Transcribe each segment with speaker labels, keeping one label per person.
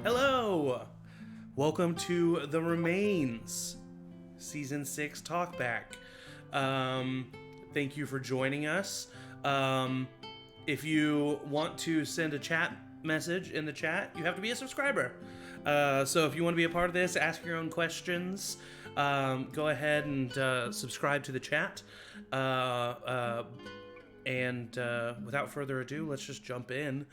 Speaker 1: Hello! Welcome to The Remains, Season 6 Talkback. Thank you for joining us. If you want to send a chat message in the chat, you have to be a subscriber. So if you want to be a part of this, ask your own questions, go ahead and subscribe to the chat. And without further ado, let's just jump in.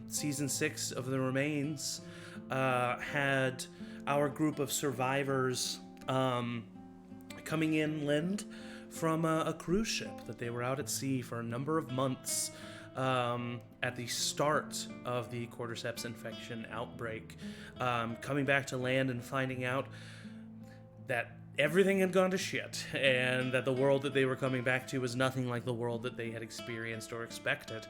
Speaker 1: Season 6 of The Remains had our group of survivors coming inland from a cruise ship that they were out at sea for a number of months at the start of the cordyceps infection outbreak. Coming back to land and finding out that everything had gone to shit, and that the world that they were coming back to was nothing like the world that they had experienced or expected.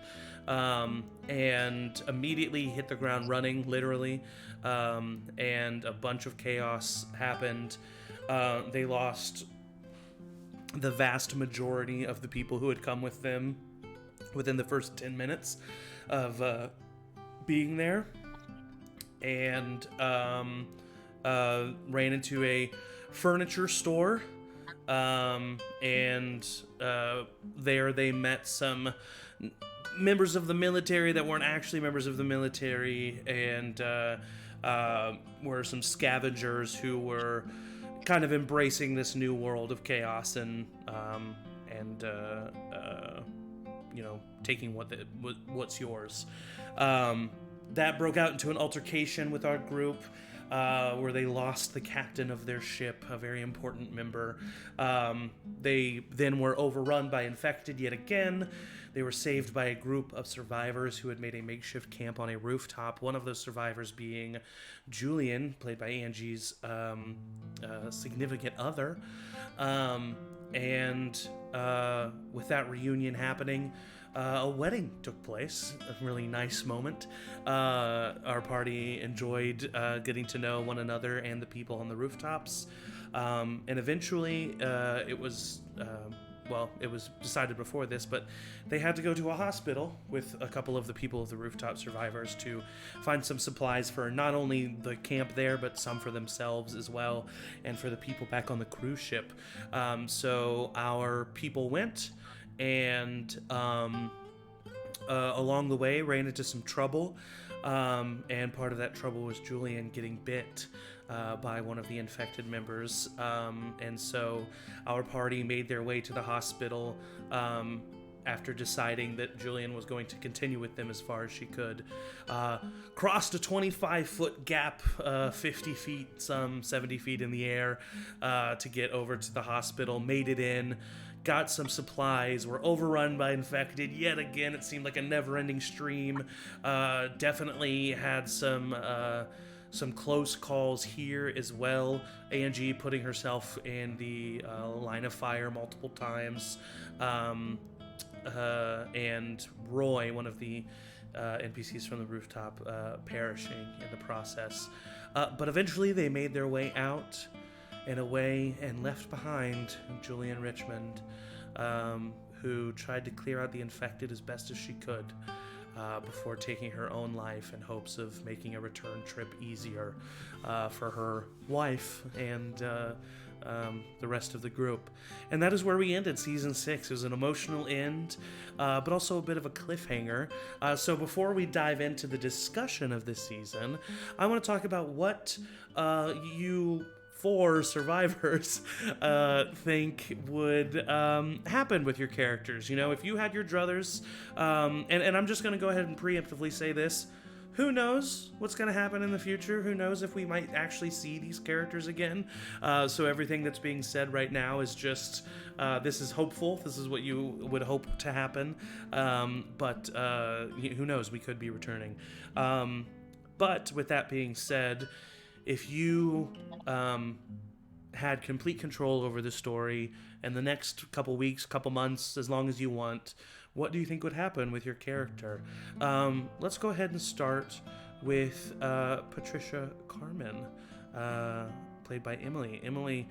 Speaker 1: And immediately hit the ground running, literally, and a bunch of chaos happened. They lost the vast majority of the people who had come with them within the first 10 minutes of being there, and ran into a furniture store, and there they met some members of the military that weren't actually members of the military, and were some scavengers who were kind of embracing this new world of chaos and taking what's yours. That broke out into an altercation with our group, where they lost the captain of their ship, a very important member. They then were overrun by infected yet again. They were saved by a group of survivors who had made a makeshift camp on a rooftop, one of those survivors being Julian, played by Angie's significant other. And with that reunion happening, a wedding took place, a really nice moment. Our party enjoyed getting to know one another and the people on the rooftops. And eventually, it was decided before this, but they had to go to a hospital with a couple of the people of the rooftop survivors to find some supplies for not only the camp there, but some for themselves as well, and for the people back on the cruise ship. So our people went, and along the way ran into some trouble, and part of that trouble was Julian getting bit by one of the infected members, and so our party made their way to the hospital after deciding that Julian was going to continue with them as far as she could. Crossed a 25-foot gap, 50 feet, some 70 feet in the air, to get over to the hospital, made it in, got some supplies, were overrun by infected yet again. It seemed like a never-ending stream. Definitely had some close calls here as well. Angie putting herself in the line of fire multiple times. And Roy, one of the NPCs from the rooftop, perishing in the process. But eventually they made their way out and away and left behind Julian Richmond, who tried to clear out the infected as best as she could, before taking her own life in hopes of making a return trip easier for her wife and the rest of the group. And that is where we ended Season 6. It was an emotional end, but also a bit of a cliffhanger. So before we dive into the discussion of this season, I want to talk about what you four survivors think would happen with your characters. You know, if you had your druthers, and I'm just going to go ahead and preemptively say this, who knows what's going to happen in the future? Who knows if we might actually see these characters again? So everything that's being said right now is just, this is hopeful. This is what you would hope to happen. But who knows? We could be returning. But with that being said, if you had complete control over the story and the next couple weeks, couple months, as long as you want, what do you think would happen with your character? Let's go ahead and start with Patricia Carmen, played by Emily. Emily,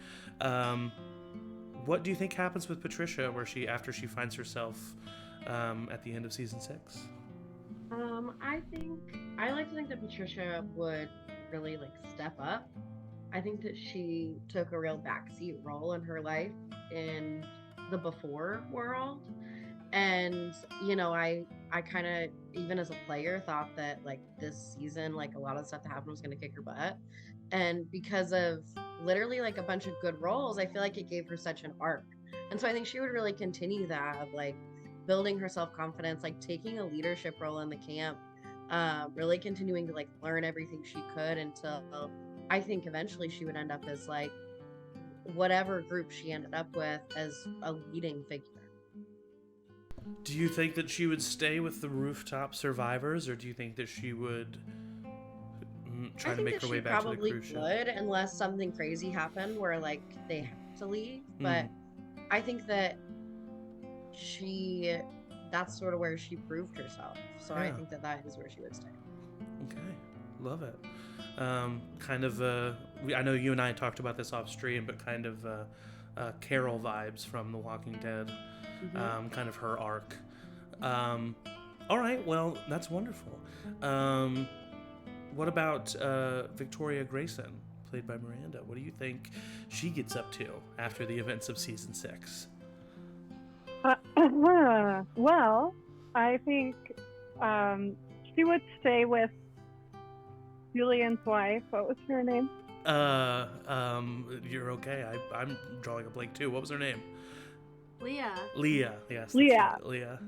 Speaker 1: what do you think happens with Patricia after she finds herself at the end of season 6?
Speaker 2: I like to think that Patricia would really like step up. I think that she took a real backseat role in her life in the before world. And I kind of, even as a player, thought that like this season, like a lot of the stuff that happened was going to kick her butt. And because of literally like a bunch of good roles, I feel like it gave her such an arc. And so I think she would really continue that of like building her self-confidence, like taking a leadership role in the camp, really continuing to like learn everything she could until I think eventually she would end up as like whatever group she ended up with as a leading figure.
Speaker 1: Do you think that she would stay with the rooftop survivors, or do you think that she would
Speaker 2: I
Speaker 1: try to
Speaker 2: think
Speaker 1: make
Speaker 2: that
Speaker 1: her
Speaker 2: she
Speaker 1: way back to the
Speaker 2: probably
Speaker 1: cruise ship?
Speaker 2: would, unless something crazy happened where like they have to leave.
Speaker 1: Hmm.
Speaker 2: But I think that she, that's sort of where she proved herself. So I
Speaker 1: Yeah.
Speaker 2: think that that is where she would stay.
Speaker 1: Okay. Love it. Kind of. I know you and I talked about this off stream, but kind of Carol vibes from The Walking Dead.
Speaker 2: Hmm.
Speaker 1: Kind of her arc. Um, all right. Well, that's wonderful. Um, what about Victoria Grayson, played by Miranda? What do you think she gets up to after the events of season 6?
Speaker 3: Well, I think um, she would stay with Julian's wife. What was her name?
Speaker 1: You're okay. I'm drawing a blank too. What was her name?
Speaker 4: Leah.
Speaker 1: Leah. Yes, that's
Speaker 3: Leah.
Speaker 1: it. Leah.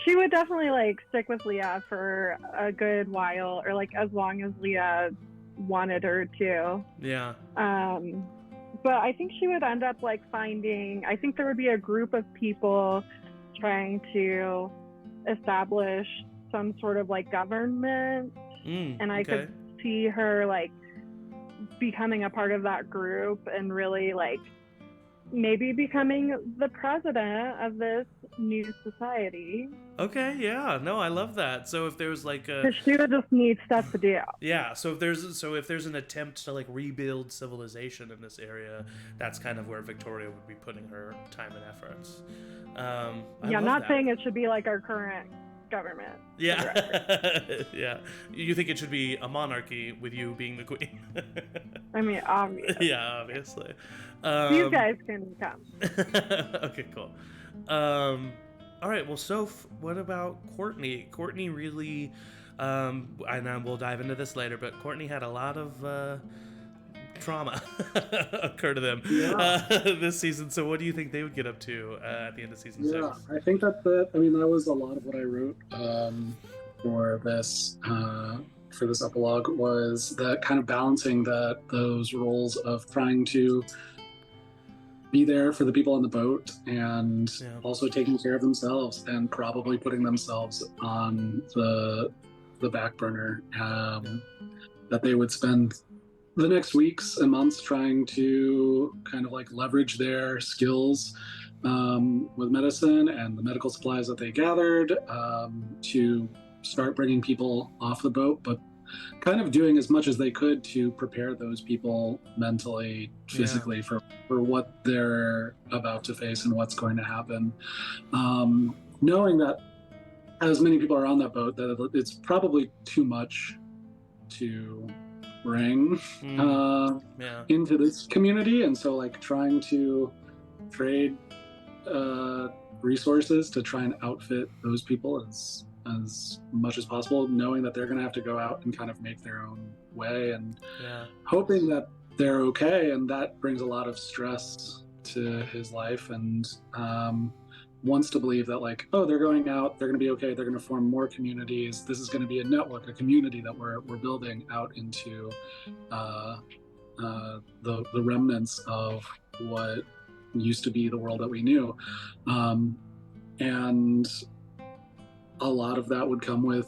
Speaker 3: She would definitely like stick with Leah for a good while, or like as long as Leah wanted her to.
Speaker 1: Yeah.
Speaker 3: Um, but I think she would end up like finding. I think there would be a group of people trying to establish some sort of like government, and I
Speaker 1: Okay.
Speaker 3: could see her like becoming a part of that group and really like maybe becoming the president of this new society.
Speaker 1: Okay. Yeah. No, I love that. So if there's like a
Speaker 3: Because she would just need stuff to do.
Speaker 1: yeah, so if there's an attempt to like rebuild civilization in this area, that's kind of where Victoria would be putting her time and efforts. I
Speaker 3: Yeah, I'm
Speaker 1: love
Speaker 3: not
Speaker 1: that.
Speaker 3: saying it should be like our current government.
Speaker 1: Yeah. Yeah. You think it should be a monarchy with you being the queen?
Speaker 3: I mean, obvious.
Speaker 1: Yeah, obviously.
Speaker 3: You guys can come.
Speaker 1: Okay, cool. All right, well, Soph, what about Courtney? Courtney really, and we'll dive into this later, but Courtney had a lot of trauma occur to them
Speaker 5: Yeah,
Speaker 1: this season. So, what do you think they would get up to at the end of season
Speaker 5: yeah.
Speaker 1: 6?
Speaker 5: I think I mean, that was a lot of what I wrote for this epilogue was that kind of balancing those roles of trying to be there for the people on the boat and
Speaker 1: Yeah.
Speaker 5: also taking care of themselves and probably putting themselves on the back burner. That they would spend the next weeks and months trying to kind of like leverage their skills with medicine and the medical supplies that they gathered to start bringing people off the boat, but kind of doing as much as they could to prepare those people mentally, physically for what they're about to face and what's going to happen. Knowing that as many people are on that boat, that it's probably too much to bring
Speaker 1: Yeah.
Speaker 5: into this community, and so like trying to trade resources to try and outfit those people as much as possible, knowing that they're going to have to go out and kind of make their own way and
Speaker 1: Yeah.
Speaker 5: hoping that they're okay, and that brings a lot of stress to his life, and wants to believe that like, oh, they're going out, they're going to be okay, they're going to form more communities, this is going to be a network, a community that we're building out into the remnants of what used to be the world that we knew. And a lot of that would come with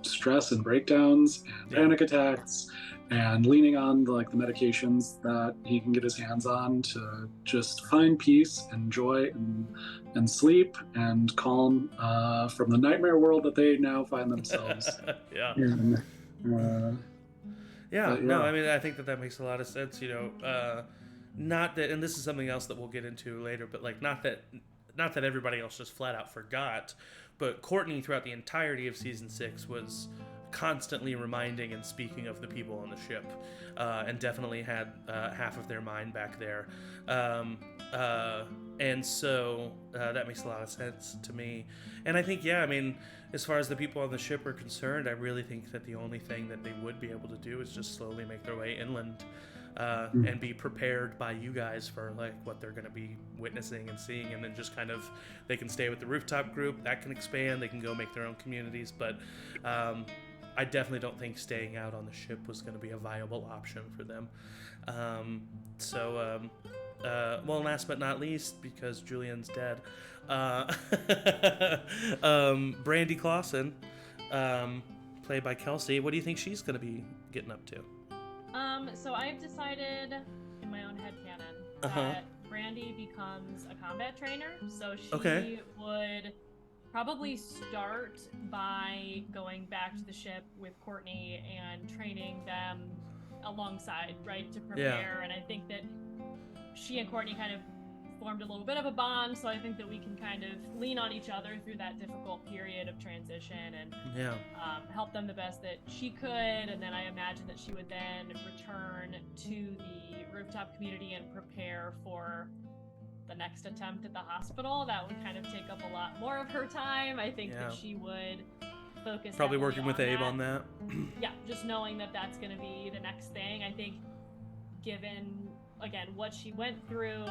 Speaker 5: stress and breakdowns and panic attacks and leaning on the medications that he can get his hands on to just find peace and joy and sleep and calm from the nightmare world that they now find themselves
Speaker 1: Yeah.
Speaker 5: in.
Speaker 1: Yeah,
Speaker 5: But
Speaker 1: no,
Speaker 5: yeah.
Speaker 1: I mean, I think that makes a lot of sense. Not that, and this is something else that we'll get into later, but like, not that everybody else just flat out forgot but Courtney throughout the entirety of season 6 was constantly reminding and speaking of the people on the ship, and definitely had half of their mind back there. And so that makes a lot of sense to me. And I think, yeah, I mean, as far as the people on the ship are concerned, I really think that the only thing that they would be able to do is just slowly make their way inland, and be prepared by you guys for like what they're going to be witnessing and seeing, and then just kind of, they can stay with the rooftop group, that can expand, they can go make their own communities, but I definitely don't think staying out on the ship was going to be a viable option for them. Well, last but not least, because Julian's dead, Brandy Clausen, played by Kelsey, what do you think she's going to be getting up to?
Speaker 6: So I've decided in my own headcanon that Brandy becomes a combat trainer. So she would probably start by going back to the ship with Courtney and training them alongside, right, to prepare. And I think that she and Courtney kind of formed a little bit of a bond, so I think that we can kind of lean on each other through that difficult period of transition and help them the best that she could. And then I imagine that she would then return to the rooftop community and prepare for the next attempt at the hospital. That would kind of take up a lot more of her time. I think that she would focus
Speaker 1: probably working with Abe on that.
Speaker 6: Yeah, just knowing that that's going to be the next thing. I think given, again, what she went through,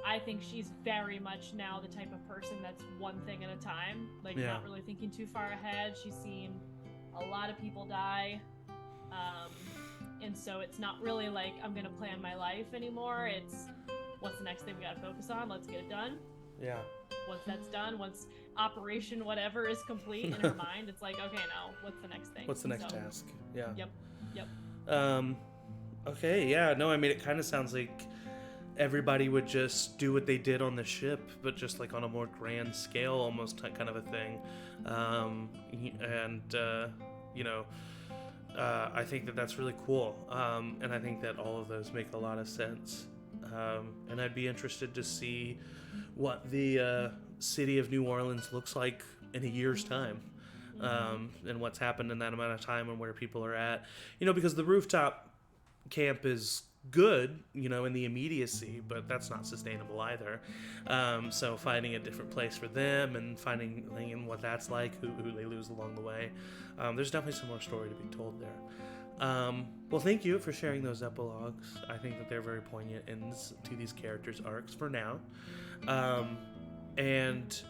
Speaker 6: I think she's very much now the type of person that's one thing at a time, like not really thinking too far ahead. She's seen a lot of people die, and so it's not really like I'm gonna plan my life anymore. It's what's the next thing we gotta focus on, let's get it done. Once that's done, once operation whatever is complete in her mind, it's like, okay, now what's the next thing,
Speaker 1: what's the next task?
Speaker 6: Yep.
Speaker 1: Okay, yeah, no, I mean, it kind of sounds like everybody would just do what they did on the ship, but just like on a more grand scale, almost kind of a thing. I think that that's really cool. And I think that all of those make a lot of sense. And I'd be interested to see what the city of New Orleans looks like in a year's time. And what's happened in that amount of time and where people are at. Because the rooftop camp is good, in the immediacy, but that's not sustainable either. So finding a different place for them and finding what that's like, who they lose along the way. There's definitely some more story to be told there. Well, thank you for sharing those epilogues. I think that they're very poignant ends to these characters' arcs for now. And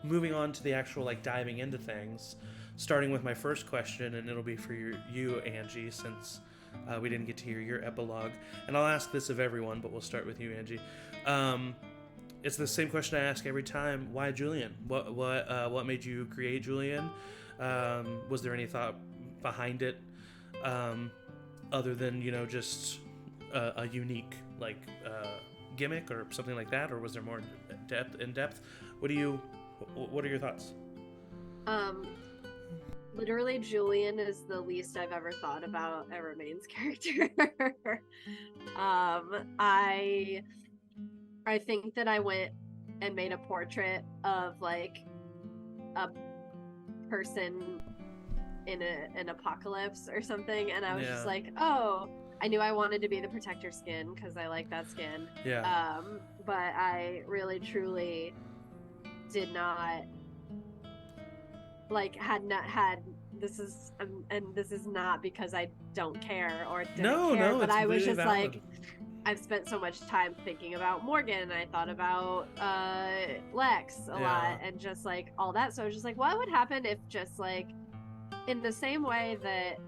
Speaker 1: moving on to the actual diving into things, starting with my first question, and it'll be for you, Angie, since we didn't get to hear your epilogue. And I'll ask this of everyone, but we'll start with you, Angie. It's the same question I ask every time. Why Julian? What made you create Julian? Was there any thought behind it, other than just a unique gimmick or something like that, or was there more in depth? What are your thoughts?
Speaker 2: Literally, Julian is the least I've ever thought about Ever Main's character. I think that I went and made a portrait of a person in an apocalypse or something, and I was just like, oh, I knew I wanted to be the protector skin because I like that skin. But I really truly did not this is not because I don't care or didn't care, but I was just valid. I've spent so much time thinking about Morgan, and I thought about Lex a lot, and just all that. So I was just what would happen if just in the same way that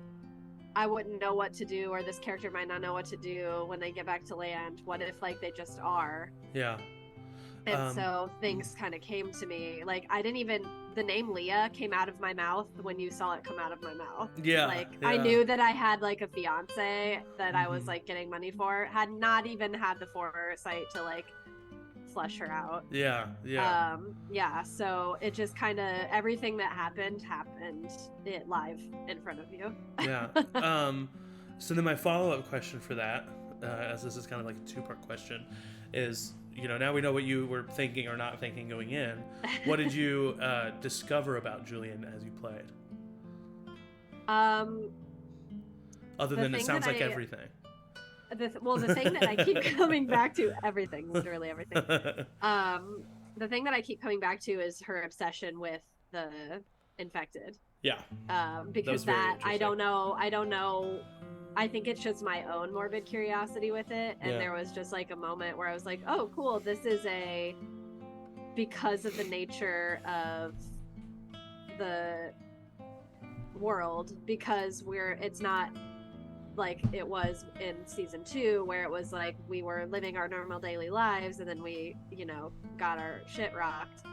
Speaker 2: I wouldn't know what to do, or this character might not know what to do when they get back to land, what if they just are? And so things kind of came to me. The name Leah came out of my mouth when you saw it come out of my mouth. I knew that I had a fiance that I was getting money for. Had not even had the foresight to flesh her out. So it just kind of, everything that happened it live in front of you.
Speaker 1: So then my follow-up question for that, as this is kind of a two-part question, is now we know what you were thinking or not thinking going in. What did you discover about Julian as you played? Other than it sounds like everything.
Speaker 4: The thing that I keep coming back to, everything, literally everything. The thing that I keep coming back to is her obsession with the infected.
Speaker 1: Yeah.
Speaker 4: Because I don't know. I think it's just my own morbid curiosity with it. And there was just like a moment where I was like, oh, cool. This is because of the nature of the world, because it's not like it was in season 2 where it was like we were living our normal daily lives and then we got our shit rocked.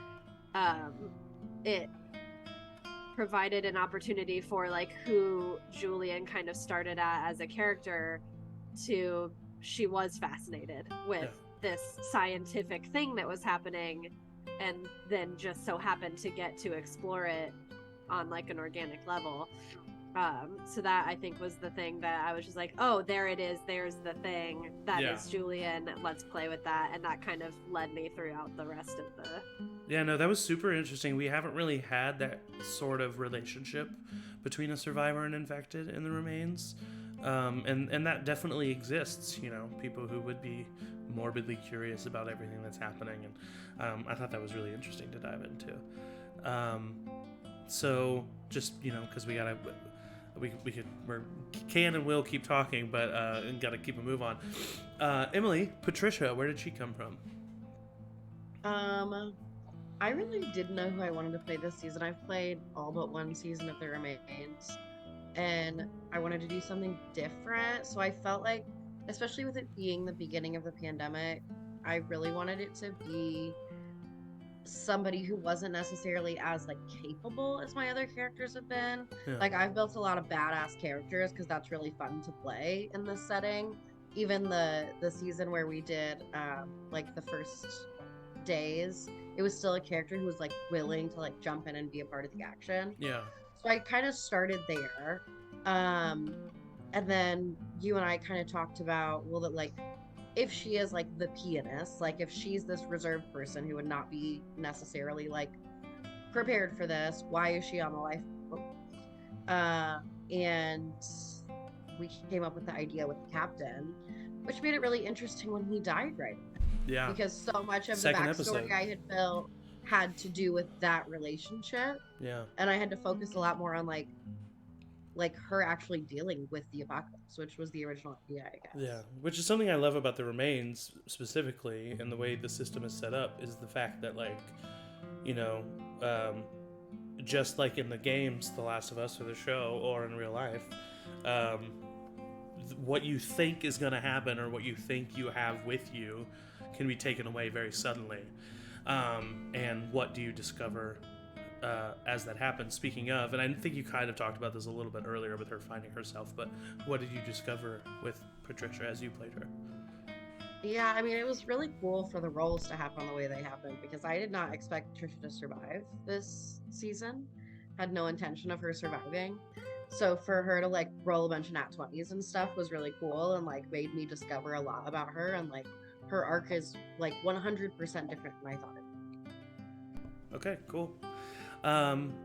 Speaker 4: It provided an opportunity for like who Julian kind of started as a character to she was fascinated with this scientific thing that was happening and then just so happened to get to explore it on like an organic level. So that I think was the thing that I was just like, oh, there it is. There's the thing. That is Julian. Let's play with that. And that kind of led me throughout the rest of the...
Speaker 1: Yeah, no, that was super interesting. We haven't really had that sort of relationship between a survivor and infected in the remains. And that definitely exists, people who would be morbidly curious about everything that's happening. And I thought that was really interesting to dive into. So just, because we can and will keep talking, but got to keep a move on. Emily, Patricia, where did she come from?
Speaker 2: I really didn't know who I wanted to play this season. I've played all but one season of The Remains, and I wanted to do something different. So I felt like, especially with it being the beginning of the pandemic, I really wanted it to be somebody who wasn't necessarily as like capable as my other characters have been. Like I've built a lot of badass characters because that's really fun to play in this setting. Even the season where we did like the first days, it was still a character who was like willing to like jump in and be a part of the action. So I kind of started there, and then you and I kind of talked about, well, that like if she is like the pianist, like if she's this reserved person who would not be necessarily like prepared for this, why is she on the lifeboat? And we came up with the idea with the captain, which made it really interesting when he died right away.
Speaker 1: Yeah.
Speaker 2: Because so much of the backstory I had built had to do with that relationship.
Speaker 1: Yeah.
Speaker 2: And I had to focus a lot more on like her actually dealing with the apocalypse, which was the original idea, I guess.
Speaker 1: Yeah, which is something I love about The Remains specifically, and the way the system is set up, is the fact that, like, just like in the games, The Last of Us or the show, or in real life, what you think is going to happen or what you think you have with you can be taken away very suddenly. And what do you discover as that happens? Speaking of, and I think you kind of talked about this a little bit earlier with her finding herself, but what did you discover with Patricia as you played her?
Speaker 2: Yeah, I mean, it was really cool for the roles to happen the way they happened, because I did not expect Patricia to survive this season. Had no intention of her surviving. So for her to like roll a bunch of nat 20s and stuff was really cool, and like made me discover a lot about her, and like her arc is like 100% different than I thought it would be.
Speaker 1: Okay, cool.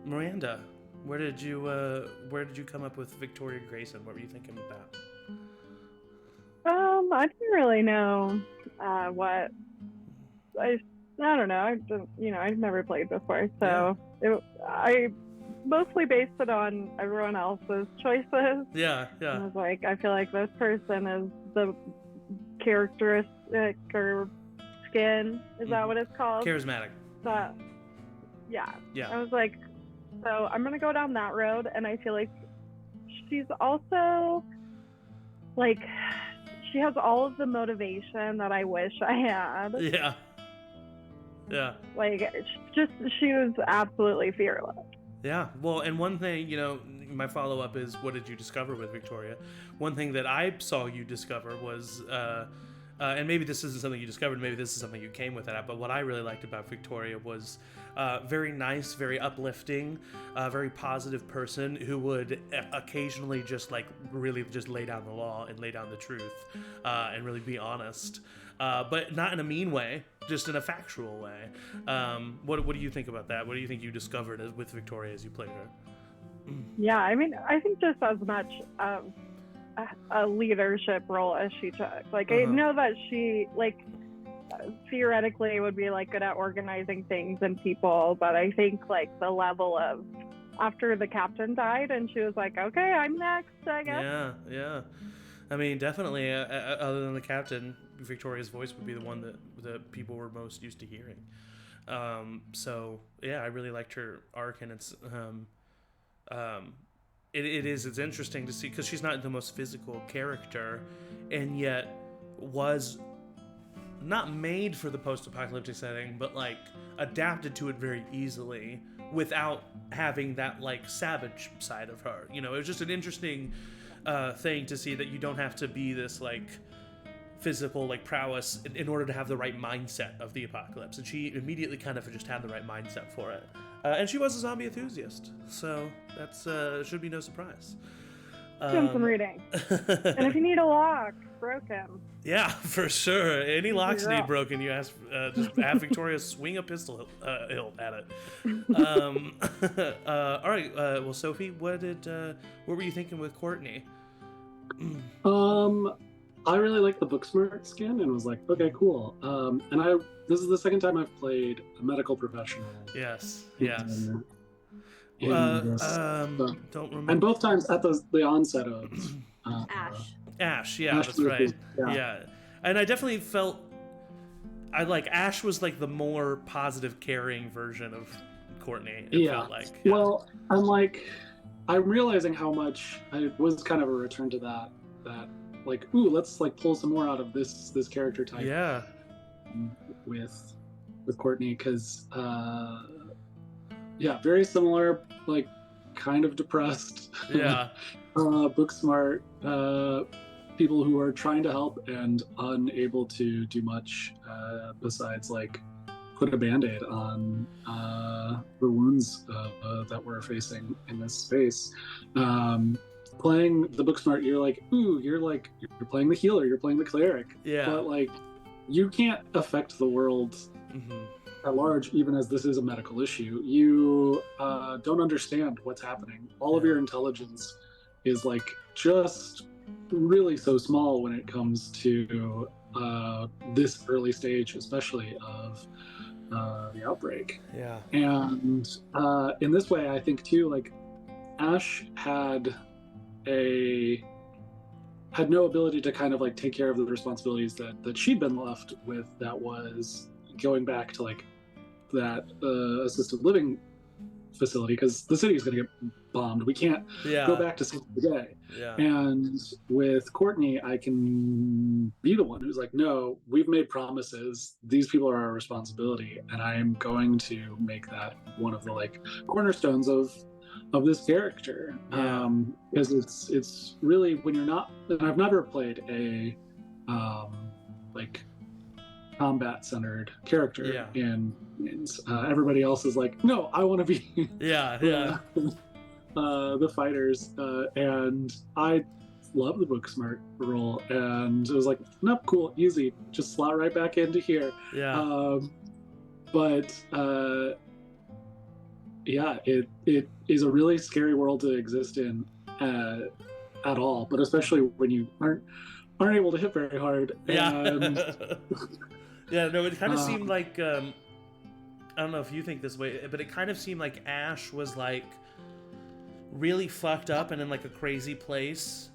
Speaker 1: Miranda, where did you come up with Victoria Grayson? What were you thinking with that?
Speaker 3: I didn't really know what I don't know. I didn't, I've never played before, so I mostly based it on everyone else's choices.
Speaker 1: Yeah.
Speaker 3: I was like, I feel like this person is the characteristic or skin. Is that what it's called?
Speaker 1: Charismatic.
Speaker 3: But yeah. I was like, so I'm gonna go down that road, and I feel like she's also like, she has all of the motivation that I wish I had.
Speaker 1: Yeah.
Speaker 3: Like, she was absolutely fearless.
Speaker 1: Yeah. Well, and one thing, my follow-up is, what did you discover with Victoria? One thing that I saw you discover was and maybe this isn't something you discovered, maybe this is something you came with it at, but what I really liked about Victoria was very nice, very uplifting, very positive person who would occasionally just like really just lay down the law and lay down the truth and really be honest, but not in a mean way, just in a factual way. What do you think about that? What do you think you discovered with Victoria as you played her?
Speaker 3: Yeah, I mean, I think just as much a leadership role as she took. Like, I know that she, like, theoretically would be, like, good at organizing things and people, but I think, like, the level of, after the captain died and she was like, okay, I'm next, I guess.
Speaker 1: Yeah. I mean, definitely, other than the captain, Victoria's voice would be the one that people were most used to hearing. So, yeah, I really liked her arc, and it's... It's interesting to see, because she's not the most physical character, and yet was not made for the post-apocalyptic setting, but like adapted to it very easily without having that like savage side of her. You know, it was just an interesting thing to see that you don't have to be this like physical like prowess in order to have the right mindset of the apocalypse, and she immediately kind of just had the right mindset for it. And she was a zombie enthusiast, so that's should be no surprise.
Speaker 3: Doing some reading. And if you need a lock, broke him.
Speaker 1: Yeah, for sure. Any locks need broken, you ask. Just have Victoria swing a pistol hilt at it. All right. Well, Sophie, what were you thinking with Courtney?
Speaker 5: I really liked the Booksmart skin and was like, okay, cool. And this is the second time I've played a medical professional.
Speaker 1: Yes.
Speaker 5: Don't
Speaker 1: remember.
Speaker 5: And both times at the onset of
Speaker 1: Ash, yeah, that's right. Yeah. And I definitely felt Ash was like the more positive, caring version of Courtney. Felt like. Yeah.
Speaker 5: Well, I'm realizing how much I was kind of a return to that like, ooh, let's like pull some more out of this character type.
Speaker 1: Yeah.
Speaker 5: With Courtney, because very similar, like kind of depressed.
Speaker 1: Yeah.
Speaker 5: Book smart people who are trying to help and unable to do much besides like put a band-aid on the wounds that we're facing in this space. Playing the Booksmart, you're like, ooh, you're playing the healer, you're playing the cleric.
Speaker 1: Yeah.
Speaker 5: But like, you can't affect the world at large, even as this is a medical issue. You don't understand what's happening. All of your intelligence is like just really so small when it comes to this early stage, especially of the outbreak.
Speaker 1: Yeah.
Speaker 5: And in this way, I think too, like Ash had no ability to kind of like take care of the responsibilities that she'd been left with, that was going back to like that assisted living facility, because the city is going to get bombed. We can't go back to sleep today.
Speaker 1: Yeah.
Speaker 5: And with Courtney, I can be the one who's like, no, we've made promises. These people are our responsibility, and I am going to make that one of the like cornerstones of this character. Because it's really, when you're not, and I've never played a like combat centered character in everybody else is like, no, I want to be the fighters, and I love the Booksmart role, and it was like, nope, cool, easy, just slot right back into here. It is a really scary world to exist in at all, but especially when you aren't able to hit very hard. And
Speaker 1: it kind of seemed like I don't know if you think this way, but it kind of seemed like Ash was like really fucked up and in like a crazy place,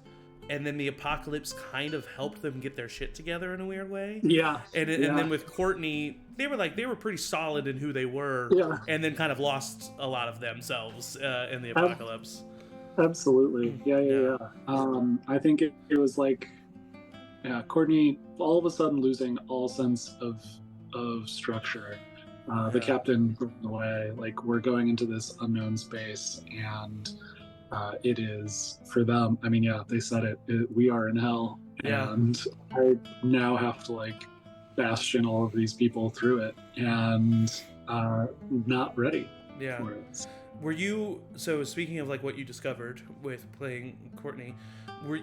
Speaker 1: and then the apocalypse kind of helped them get their shit together in a weird way. And then with Courtney, they were pretty solid in who they were, and then kind of lost a lot of themselves in the apocalypse.
Speaker 5: Absolutely. I think it was like, Courtney all of a sudden losing all sense of structure. The captain moving away, like we're going into this unknown space, and it is for them. I mean, they said it. We are in hell,
Speaker 1: Yeah.
Speaker 5: And I now have to like bastion all of these people through it, and not ready for it.
Speaker 1: Were you, so speaking of like what you discovered with playing Courtney, were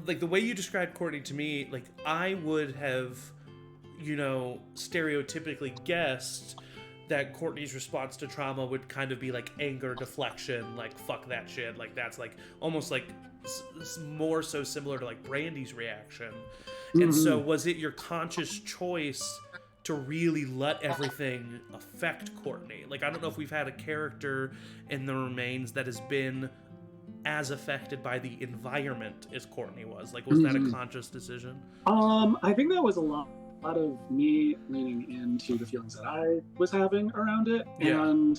Speaker 1: like the way you described Courtney to me, like I would have, you know, stereotypically guessed that Courtney's response to trauma would kind of be like anger deflection, like fuck that shit, like that's like almost like more so similar to like Brandy's reaction. And so was it your conscious choice to really let everything affect Courtney? Like I don't know if we've had a character in The Remains that has been as affected by the environment as Courtney was. Like was that a conscious decision?
Speaker 5: I think that was a lot of me leaning into the feelings that I was having around it. And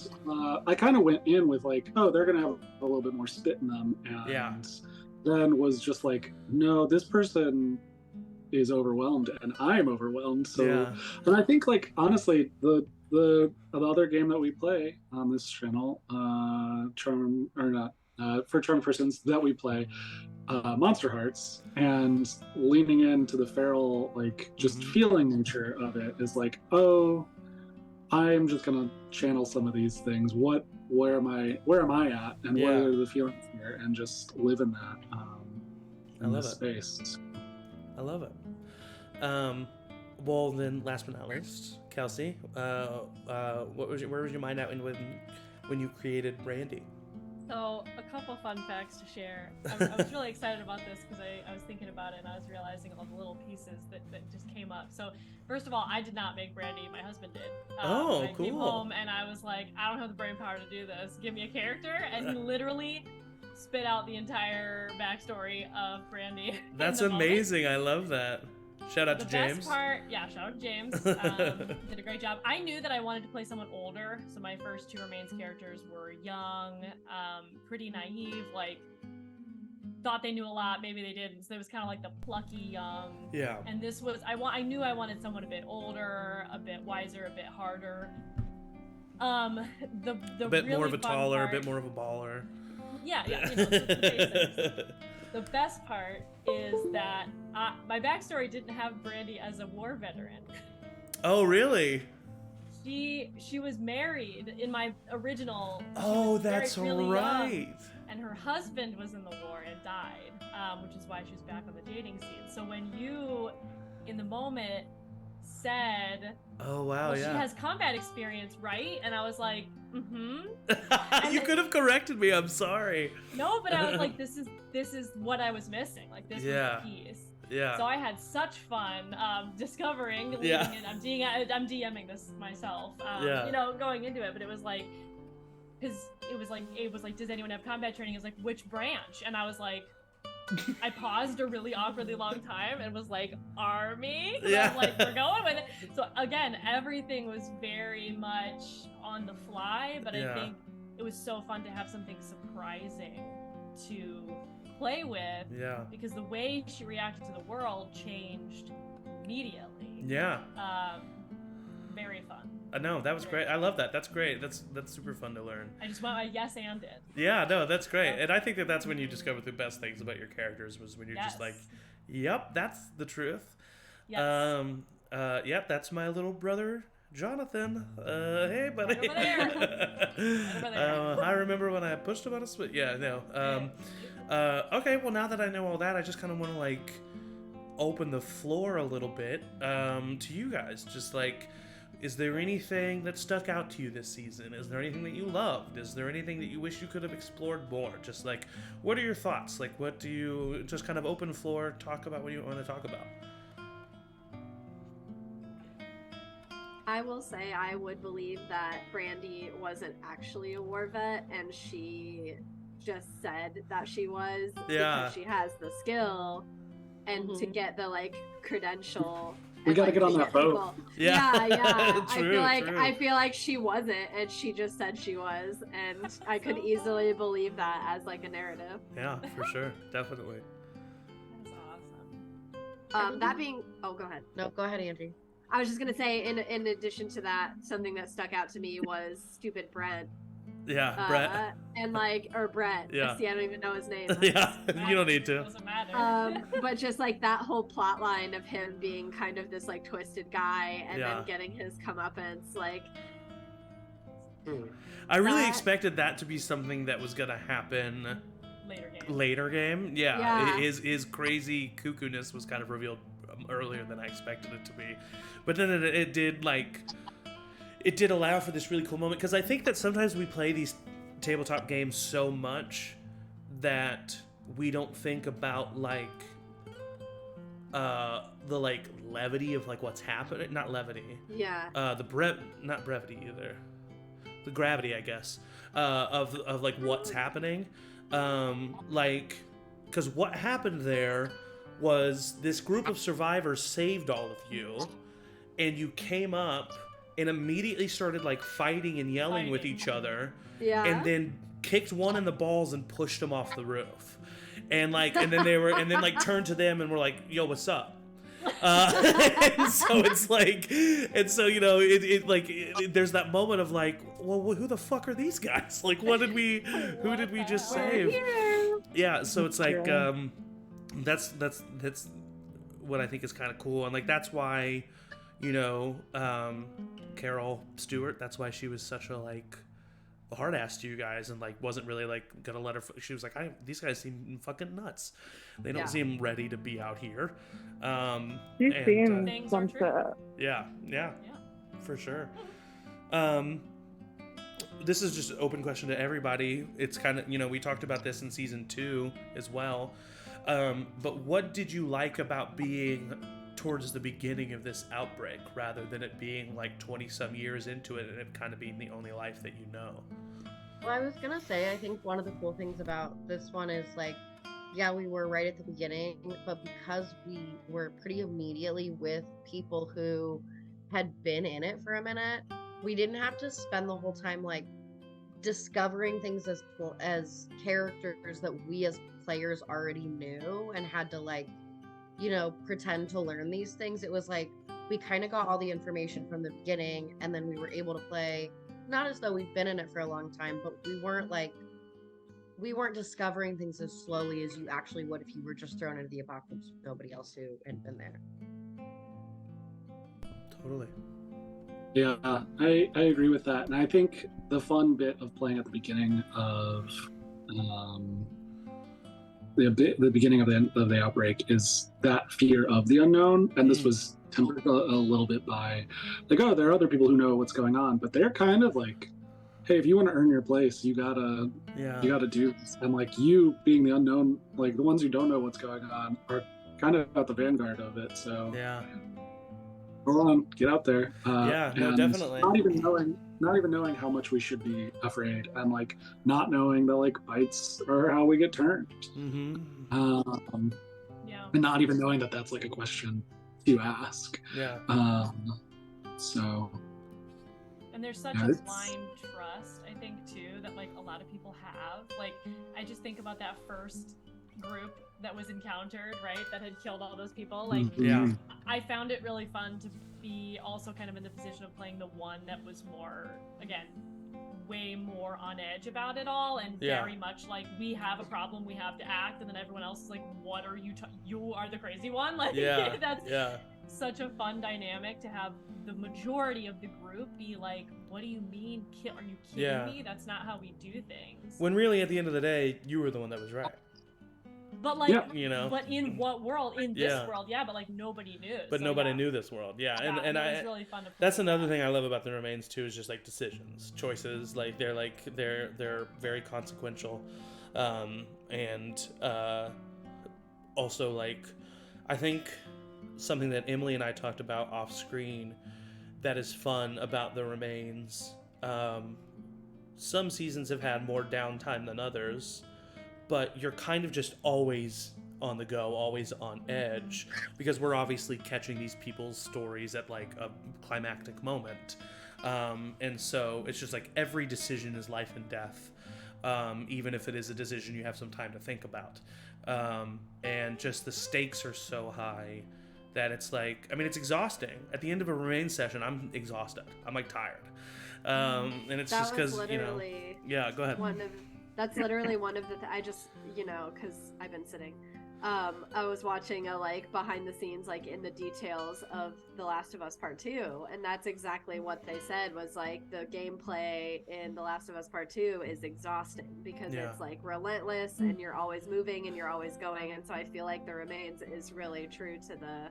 Speaker 5: I kind of went in with like, oh, they're gonna have a little bit more spit in them, and then was just like, no, this person is overwhelmed and I'm overwhelmed. So and I think like honestly the other game that we play on this channel, Charm or not, for Charm Persons that we play, Monster Hearts, and leaning into the feral like just feeling nature of it is like, oh, I'm just gonna channel some of these things. Where am I at, and what are the feelings here, and just live in that in this space.
Speaker 1: I love it. Well, then, last but not least, Kelsey, where was your mind at when you created Brandy?
Speaker 6: So, a couple fun facts to share. I was really excited about this because I was thinking about it and I was realizing all the little pieces that just came up. So, first of all, I did not make Brandy. My husband did.
Speaker 1: Cool.
Speaker 6: I came home and I was like, I don't have the brain power to do this. Give me a character. And he literally spit out the entire backstory of Brandy.
Speaker 1: That's amazing. I love that. Shout out to James.
Speaker 6: The best part, shout out to James. Did a great job. I knew that I wanted to play someone older, so my first two Remains characters were young, pretty naive, like thought they knew a lot, maybe they didn't. So it was kind of like the plucky young.
Speaker 1: Yeah.
Speaker 6: And this was I knew I wanted someone a bit older, a bit wiser, a bit harder. The
Speaker 1: a bit
Speaker 6: really
Speaker 1: more of a taller,
Speaker 6: part,
Speaker 1: a bit more of a baller.
Speaker 6: Yeah, the basics. The best part is that my backstory didn't have Brandy as a war veteran.
Speaker 1: Oh, really?
Speaker 6: She was married in my original.
Speaker 1: Oh, that's
Speaker 6: really
Speaker 1: right.
Speaker 6: Young, and her husband was in the war and died, which is why she's back on the dating scene. So when you, in the moment, said,
Speaker 1: "Oh wow,
Speaker 6: she has combat experience, right?" And I was like,
Speaker 1: You could have corrected me. I'm sorry.
Speaker 6: No, but I was like, this is what I was missing. Like this was the piece.
Speaker 1: Yeah.
Speaker 6: So I had such fun discovering.
Speaker 1: Yeah.
Speaker 6: I'm DMing this myself. You know, going into it, but it was like, because it was like, does anyone have combat training? It was like, which branch? And I was like, I paused a really awkwardly long time and was like, Army? I was like, we're going with it. So again, everything was very much on the fly, but I think it was so fun to have something surprising to play with. Yeah. Because the way she reacted to the world changed immediately.
Speaker 1: Yeah.
Speaker 6: Very fun.
Speaker 1: No, that was great. I love that. That's great. That's super fun to learn.
Speaker 6: I just went my yes and it.
Speaker 1: Yeah, no, that's great. And I think that's when you discover the best things about your characters was when you're just like, yep, that's the truth.
Speaker 6: Yes.
Speaker 1: Yep, that's my little brother, Jonathan. Hey, buddy.
Speaker 6: Right over there. Right over there.
Speaker 1: I remember when I pushed him on a split. Yeah, no. Okay, well, now that I know all that, I just kind of want to, like, open the floor a little bit to you guys. Just, like, is there anything that stuck out to you this season? Is there anything that you loved? Is there anything that you wish you could have explored more? Just, like, what are your thoughts? Like, what do you... Just kind of open floor, talk about what you want to talk about.
Speaker 4: I will say I would believe that Brandy wasn't actually a war vet, and she just said that she was because she has the skill and to get the like credential.
Speaker 5: We gotta get on that boat.
Speaker 1: Yeah.
Speaker 4: True, I feel like she wasn't, and she just said she was, and I could easily believe that as like a narrative.
Speaker 1: Yeah, for sure, definitely.
Speaker 6: That's awesome.
Speaker 4: That being, go ahead.
Speaker 2: No, go ahead, Angie.
Speaker 4: I was just gonna say, in addition to that, something that stuck out to me was stupid Brent.
Speaker 1: Yeah, Brett.
Speaker 4: And like, or Brett.
Speaker 1: Yeah.
Speaker 4: See, I don't even know his name.
Speaker 1: Yeah, you don't need to.
Speaker 6: Doesn't matter.
Speaker 4: But just like that whole plot line of him being kind of this like twisted guy and then getting his comeuppance, like.
Speaker 1: I really expected that to be something that was gonna happen later game. Yeah. His crazy cuckoo-ness was kind of revealed earlier than I expected it to be, but then it did allow for this really cool moment, because I think that sometimes we play these tabletop games so much that we don't think about like the like levity of like what's happening. Not levity.
Speaker 4: Yeah.
Speaker 1: Not brevity either. The gravity, I guess, of like what's happening. Like, because what happened there was this group of survivors saved all of you, and you came up and immediately started like fighting and yelling with each other, and then kicked one in the balls and pushed him off the roof, and then turned to them and were like, "Yo, what's up?" And so it's like, and so there's that moment of like, well, who the fuck are these guys? Like, who did we just save? Yeah, so it's like that's what I think is kind of cool, and like that's why, Carol Stewart, that's why she was such a like hard ass to you guys, and like wasn't really like gonna let her. She was like, these guys seem fucking nuts. They don't seem ready to be out here.
Speaker 3: You've seen some
Speaker 6: stuff.
Speaker 1: Yeah, for sure. This is just an open question to everybody. It's kind of, we talked about this in season 2 as well. But what did you like about being towards the beginning of this outbreak rather than it being like 20 some years into it and it kind of being the only life that you know?
Speaker 2: Well, I was gonna say, I think one of the cool things about this one is like, yeah, we were right at the beginning, but because we were pretty immediately with people who had been in it for a minute, we didn't have to spend the whole time like discovering things as characters that we as players already knew and had to like, pretend to learn these things. It was like we kind of got all the information from the beginning, and then we were able to play not as though we've been in it for a long time, but we weren't discovering things as slowly as you actually would if you were just thrown into the apocalypse with nobody else who had been there.
Speaker 1: Totally.
Speaker 5: Yeah, I agree with that, and I think the fun bit of playing at the beginning of the beginning of the outbreak is that fear of the unknown, and this was tempered a little bit by like, oh, there are other people who know what's going on, but they're kind of like, hey, if you want to earn your place, you gotta do this. And like, you being the unknown, like the ones who don't know what's going on are kind of at the vanguard of it. So go on, get out there.
Speaker 1: Definitely.
Speaker 5: Not even knowing how much we should be afraid, and like not knowing that like bites are how we get turned. And not even knowing that that's like a question to ask. So.
Speaker 6: And there's such a blind trust, I think, too, that like a lot of people have. Like, I just think about that first group that was encountered, right, that had killed all those people. Like, I found it really fun to be also kind of in the position of playing the one that was more, again, way more on edge about it all, and very much like, we have a problem, we have to act, and then everyone else is like, what are you you are the crazy one. Like, that's such a fun dynamic to have the majority of the group be like, what do you mean, are you kidding me? That's not how we do things.
Speaker 1: When really at the end of the day, you were the one that was right.
Speaker 6: But like, but in what world? In this world, but like nobody knew.
Speaker 1: But so, nobody knew this world, and
Speaker 6: it was really fun to play.
Speaker 1: That's another thing I love about the Remains too, is just like decisions, choices. Like they're very consequential, and also like, I think something that Emily and I talked about off screen that is fun about the Remains. Some seasons have had more downtime than others, but you're kind of just always on the go, always on edge, because we're obviously catching these people's stories at like a climactic moment. And so it's just like every decision is life and death, even if it is a decision you have some time to think about. And just the stakes are so high that it's like, I mean, it's exhausting. At the end of a Remain session, I'm exhausted. I'm like tired. And it's just because, you know, yeah, go ahead.
Speaker 4: That's literally one of the I just, you know, because I've been sitting, I was watching a like behind the scenes, like in the details of The Last of Us Part 2, and that's exactly what they said was like the gameplay in The Last of Us Part 2 is exhausting because it's like relentless and you're always moving and you're always going. And so I feel like The Remains is really true to the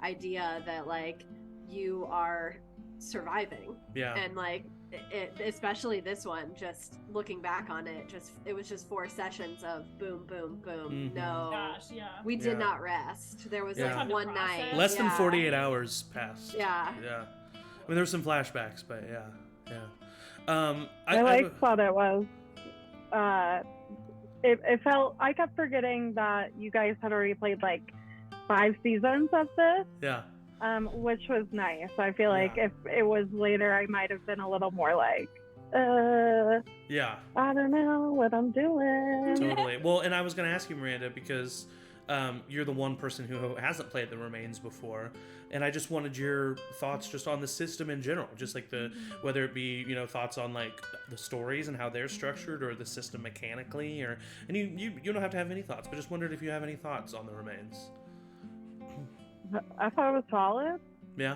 Speaker 4: idea that like you are surviving. Yeah. And like it, especially this one, just looking back on it, it was just 4 sessions of boom, boom, boom. Mm-hmm. No, gosh, yeah. We did not rest. There was like one night.
Speaker 1: Less than 48 hours passed.
Speaker 4: Yeah.
Speaker 1: Yeah. I mean, there were some flashbacks, but yeah.
Speaker 3: I liked what it was. It felt, I kept forgetting that you guys had already played like 5 seasons of this.
Speaker 1: Yeah.
Speaker 3: Which was nice. I feel like if it was later, I might have been a little more like,
Speaker 1: yeah,
Speaker 3: I don't know what I'm doing.
Speaker 1: Totally. Well, and I was going to ask you, Miranda, because you're the one person who hasn't played The Remains before, and I just wanted your thoughts just on the system in general, just like whether it be, you know, thoughts on like the stories and how they're structured, or the system mechanically, and you don't have to have any thoughts, but just wondered if you have any thoughts on The Remains.
Speaker 3: I thought it was solid.
Speaker 1: Yeah.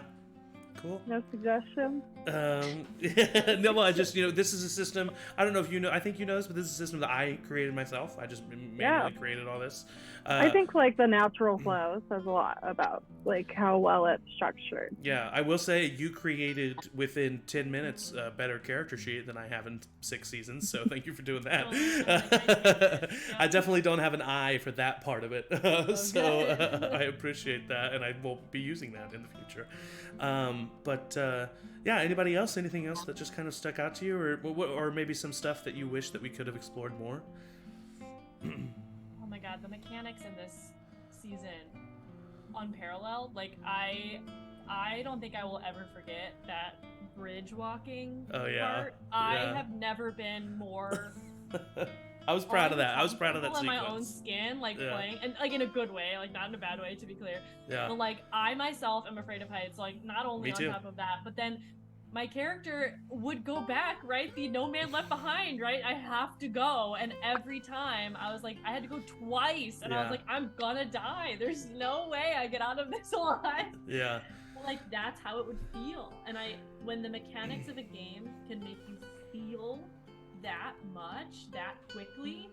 Speaker 1: Cool.
Speaker 3: No suggestions.
Speaker 1: No, well, I just, you know, this is a system. I don't know if you know. I think you know this, but this is a system that I created myself. I just manually created all this.
Speaker 3: I think like the natural flow says a lot about like how well it's structured.
Speaker 1: Yeah, I will say you created within 10 minutes a better character sheet than I have in 6 seasons. So thank you for doing that. I definitely don't have an eye for that part of it. So I appreciate that, and I will be using that in the future. Yeah, anybody else? Anything else that just kind of stuck out to you, or maybe some stuff that you wish that we could have explored more?
Speaker 6: Oh my god, the mechanics in this season, unparalleled. Like I don't think I will ever forget that bridge walking part. I have never been more.
Speaker 1: I was proud of that. I was proud of that sequence.
Speaker 6: On my own skin, like playing, and like in a good way, like not in a bad way, to be clear.
Speaker 1: Yeah.
Speaker 6: But like I myself am afraid of heights. Like not only on top of that, but then my character would go back, right? The no man left behind, right? I have to go, and every time I was like, I had to go twice, and I was like, I'm gonna die. There's no way I get out of this alive.
Speaker 1: Yeah.
Speaker 6: Like that's how it would feel, and when the mechanics of a game can make you feel that much that quickly,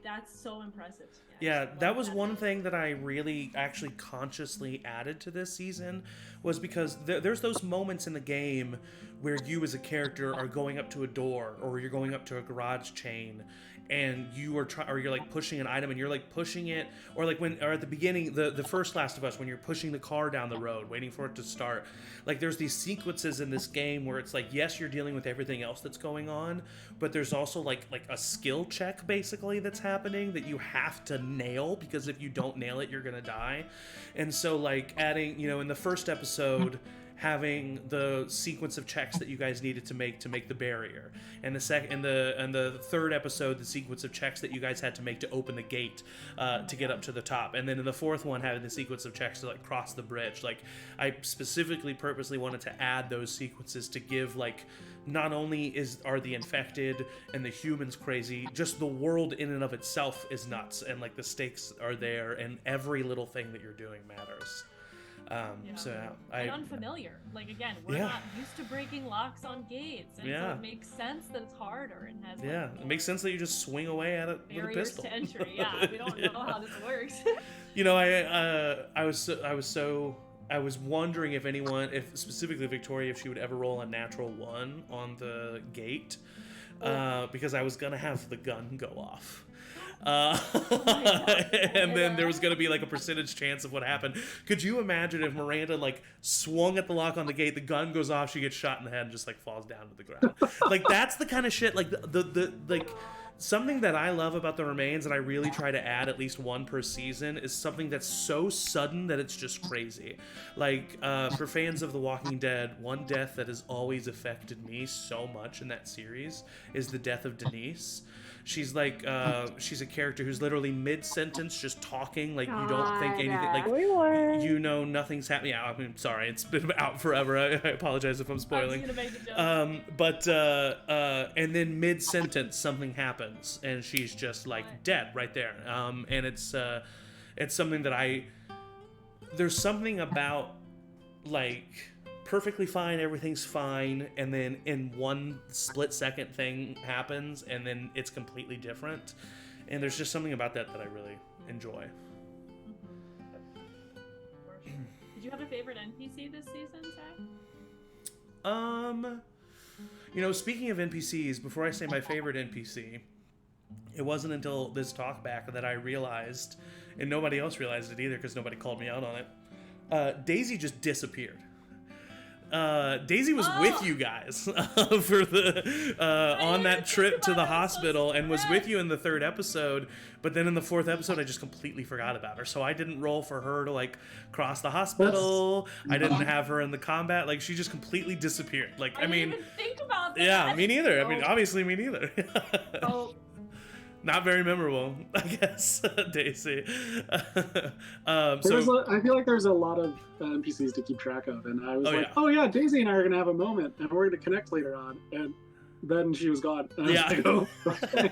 Speaker 6: that's so impressive.
Speaker 1: Yeah, that was one thing that I really actually consciously added to this season, was because there's those moments in the game where you as a character are going up to a door, or you're going up to a garage chain, and you're like pushing an item, and you're like pushing it, or like at the beginning, the first Last of Us, when you're pushing the car down the road, waiting for it to start. Like there's these sequences in this game where it's like, yes, you're dealing with everything else that's going on, but there's also like a skill check basically that's happening that you have to nail, because if you don't nail it, you're gonna die. And so like adding, you know, in the first episode, having the sequence of checks that you guys needed to make the barrier, and the third episode, the sequence of checks that you guys had to make to open the gate to get up to the top, and then in the fourth one, having the sequence of checks to like cross the bridge. Like I specifically purposely wanted to add those sequences to give like, not only are the infected and the humans crazy, just the world in and of itself is nuts, and like the stakes are there, and every little thing that you're doing matters.
Speaker 6: And unfamiliar. Like again, we're not used to breaking locks on gates, and so it makes sense that it's harder and has.
Speaker 1: It makes sense that you just swing away at it with a pistol.
Speaker 6: Barriers to entry. Yeah, we don't know how this works.
Speaker 1: You know, I was wondering if specifically Victoria, if she would ever roll a natural 1 on the gate, because I was gonna have the gun go off. And then there was going to be like a percentage chance of what happened. Could you imagine if Miranda like swung at the lock on the gate, the gun goes off, she gets shot in the head and just like falls down to the ground? Like that's the kind of shit, like the like something that I love about The Remains, and I really try to add at least 1 per season, is something that's so sudden that it's just crazy. Like for fans of The Walking Dead, one death that has always affected me so much in that series is the death of Denise. She's like she's a character who's literally mid-sentence just talking, like you don't think anything, like you know nothing's happening. Yeah, I mean, sorry, it's been out forever. I apologize if I'm spoiling. But and then mid-sentence something happens and she's just like dead right there. And it's something that there's something about like perfectly fine, everything's fine, and then in one split second thing happens and then it's completely different, and there's just something about that I really enjoy.
Speaker 6: Did you have a favorite NPC this season, Zach?
Speaker 1: You know, speaking of NPCs, before I say my favorite NPC, it wasn't until this talkback that I realized, and nobody else realized it either because nobody called me out on it, Daisy just disappeared. Daisy was with you guys for the on that trip to the hospital and was with you in the 3rd episode, but then in the 4th episode I just completely forgot about her, so I didn't roll for her to like cross the hospital. I didn't have her in the combat. Like, she just completely disappeared. Like, I mean,
Speaker 6: didn't even think about that.
Speaker 1: Yeah, me neither. I mean, obviously me neither. Not very memorable, I guess, Daisy.
Speaker 5: I feel like there's a lot of NPCs to keep track of, and I was oh yeah, Daisy and I are going to have a moment, and we're going to connect later on, and then she was gone. And I was like, oh, okay.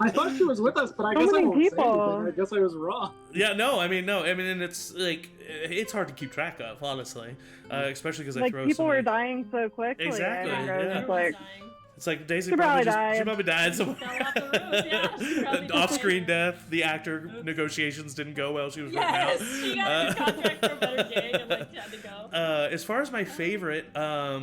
Speaker 5: I thought she was with us, but I guess I won't say anything. I guess I was wrong.
Speaker 1: Yeah, no, I mean, and it's like, it's hard to keep track of, honestly, especially because I throw
Speaker 3: people were dying so quickly.
Speaker 1: Exactly, it's like Daisy
Speaker 3: she probably died.
Speaker 1: She probably died somewhere.
Speaker 6: Fell off the roof, yeah.
Speaker 1: Off-screen death. The actor negotiations didn't go well. She was written out.
Speaker 6: She got a contract for a better gig and like had to go.
Speaker 1: As far as my favorite, I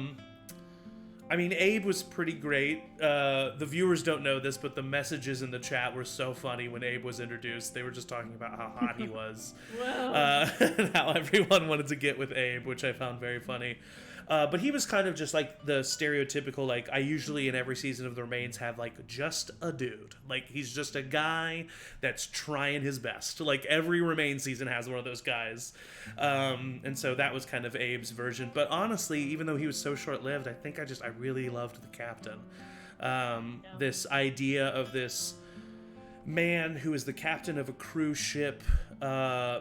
Speaker 1: mean, Abe was pretty great. The viewers don't know this, but the messages in the chat were so funny when Abe was introduced. They were just talking about how hot he was, and how everyone wanted to get with Abe, which I found very funny. But he was kind of just like the stereotypical, like, I usually in every season of The Remains have like just a dude. Like, he's just a guy that's trying his best. Like, every Remains season has one of those guys. And so that was kind of Abe's version. But honestly, even though he was so short-lived, I think I really loved the captain. This idea of this man who is the captain of a cruise ship,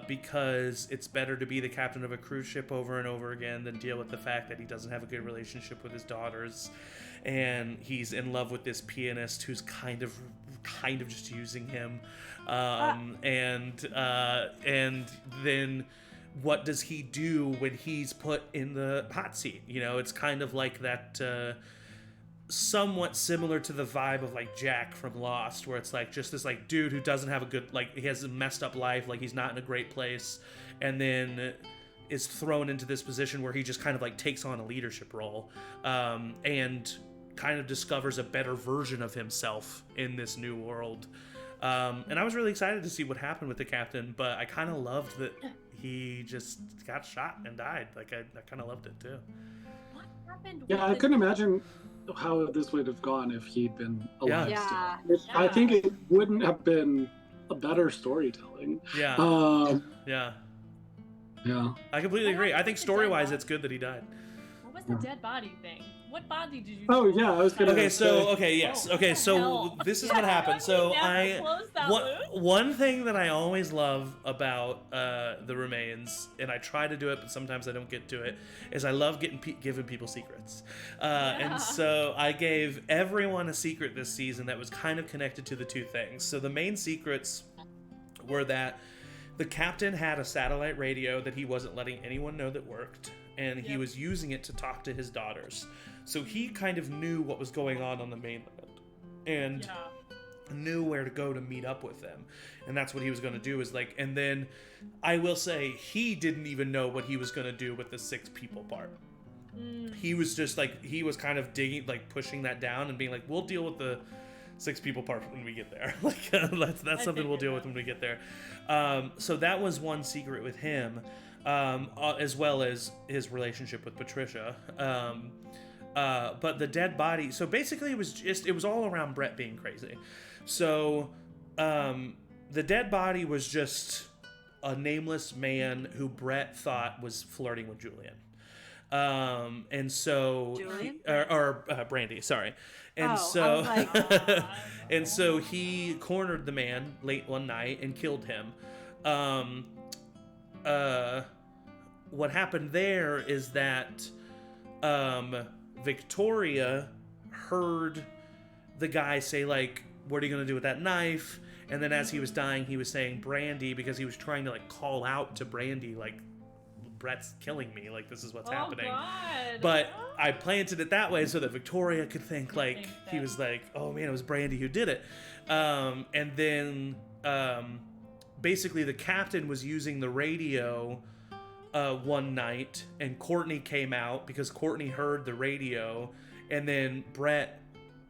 Speaker 1: because it's better to be the captain of a cruise ship over and over again than deal with the fact that he doesn't have a good relationship with his daughters, and he's in love with this pianist who's kind of just using him, and then what does he do when he's put in the hot seat? You know, it's kind of like that, somewhat similar to the vibe of like Jack from Lost, where it's like just this like dude who doesn't have a good, like, he has a messed up life, like he's not in a great place, and then is thrown into this position where he just kind of like takes on a leadership role, and kind of discovers a better version of himself in this new world. And I was really excited to see what happened with the captain, but I kind of loved that he just got shot and died. Like, I kind of loved it too.
Speaker 6: What happened?
Speaker 5: Yeah, I couldn't imagine how this would have gone if he'd been alive still.
Speaker 6: Yeah.
Speaker 5: I think it wouldn't have been a better storytelling.
Speaker 1: Yeah. I completely agree. I think story-wise, it's good that he died.
Speaker 6: What was the dead body thing? What body did you?
Speaker 5: Oh yeah, I was gonna.
Speaker 1: Okay, so this is what happened. So one thing that I always love about The Remains, and I try to do it, but sometimes I don't get to it, is I love giving people secrets. And so I gave everyone a secret this season that was kind of connected to the two things. So the main secrets were that the captain had a satellite radio that he wasn't letting anyone know that worked, and he was using it to talk to his daughters. So he kind of knew what was going on the mainland, and knew where to go to meet up with them. And that's what he was going to do, is like, and then I will say he didn't even know what he was going to do with the 6 people part. He was just like, he was kind of digging, like pushing that down and being like, we'll deal with the 6 people part when we get there. Like, that's something we'll deal with when we get there. So that was one secret with him, as well as his relationship with Patricia. But the dead body, so basically it was all around Brett being crazy. So the dead body was just a nameless man who Brett thought was flirting with Julian. And so
Speaker 4: Julian?
Speaker 1: Brandy, sorry. And
Speaker 4: I
Speaker 1: so
Speaker 4: was like,
Speaker 1: and so he cornered the man late one night and killed him. What happened there is that Victoria heard the guy say, like, what are you gonna do with that knife? And then as he was dying, he was saying Brandy, because he was trying to like call out to Brandy, like, Brett's killing me, like, this is what's happening.
Speaker 6: God.
Speaker 1: But I planted it that way so that Victoria could think, like,
Speaker 6: Think
Speaker 1: he
Speaker 6: that-
Speaker 1: was like, oh man, it was Brandy who did it. And then basically the captain was using the radio one night, and Courtney came out because Courtney heard the radio, and then Brett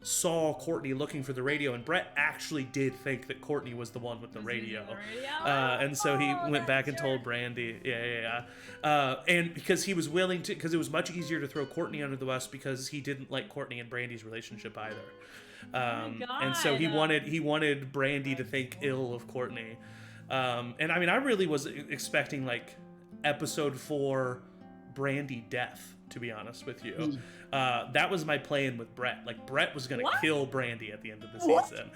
Speaker 1: saw Courtney looking for the radio, and Brett actually did think that Courtney was the one with the radio. And so he went back and told Brandy. And because he was willing to, because it was much easier to throw Courtney under the bus because he didn't like Courtney and Brandy's relationship either. And so he wanted Brandy to think ill of Courtney. And I mean, I really was expecting like episode 4 Brandy death, to be honest with you. That was my plan with Brett. Like, Brett was gonna kill Brandy at the end of the season.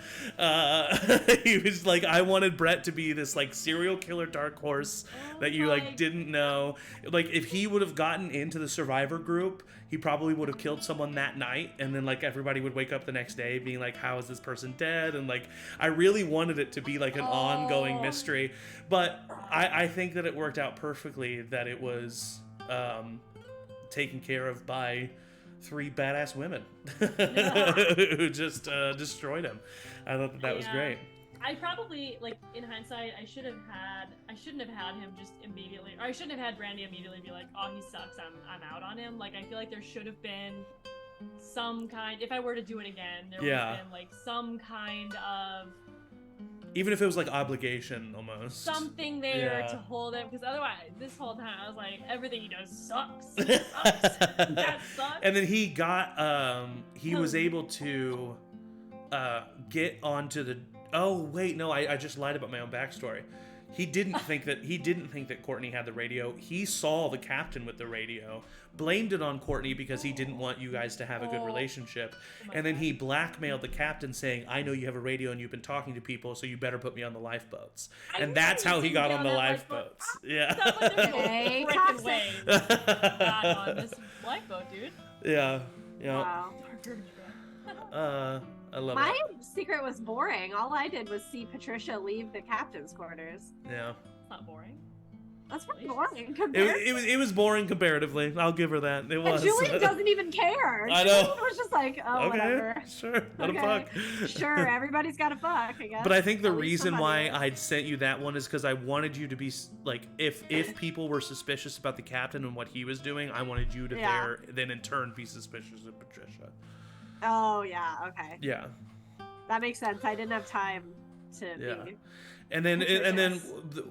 Speaker 1: He was like, I wanted Brett to be this like serial killer dark horse that you like didn't know. Like, if he would have gotten into the survivor group, he probably would have killed someone that night, and then like everybody would wake up the next day being like, how is this person dead? And like, I really wanted it to be like an ongoing mystery, but I think that it worked out perfectly, that it was taken care of by 3 badass women who just destroyed him. I thought that was great.
Speaker 6: I probably, like, in hindsight, I shouldn't have had him just immediately, or I shouldn't have had Brandy immediately be like, oh, he sucks, I'm out on him. Like, I feel like there should have been some kind, if I were to do it again, there would have been like some kind of,
Speaker 1: even if it was like obligation almost,
Speaker 6: something there to hold him, because otherwise this whole time I was like, everything he does sucks. That sucks.
Speaker 1: And then he got he was able to get onto the, oh wait, no, I just lied about my own backstory. He didn't think that Courtney had the radio. He saw the captain with the radio, blamed it on Courtney because he didn't want you guys to have a good relationship. And then he blackmailed the captain saying, I know you have a radio and you've been talking to people, so you better put me on the lifeboats. And that's how he got on the lifeboats. Yeah.
Speaker 6: Sounds like there's no freaking way got on this lifeboat, dude.
Speaker 1: Yeah.
Speaker 4: wow.
Speaker 1: I love
Speaker 4: My
Speaker 1: it.
Speaker 4: secret was boring. All I did was see Patricia leave the captain's quarters.
Speaker 1: Yeah.
Speaker 6: It's not boring.
Speaker 4: That's pretty boring.
Speaker 1: It was boring comparatively. I'll give her that. It was.
Speaker 4: And Julian doesn't even care.
Speaker 1: I know.
Speaker 4: Julian was just like, oh,
Speaker 1: Okay,
Speaker 4: whatever.
Speaker 1: sure. Let him fuck.
Speaker 4: Sure, everybody's got to fuck, I guess.
Speaker 1: But I think the
Speaker 4: At least
Speaker 1: reason why
Speaker 4: somebody
Speaker 1: I'd sent you that one is because I wanted you to be like, if people were suspicious about the captain and what he was doing, I wanted you to then in turn be suspicious of Patricia.
Speaker 4: Oh, yeah, okay.
Speaker 1: Yeah.
Speaker 4: That makes sense. I didn't have time to be.
Speaker 1: And then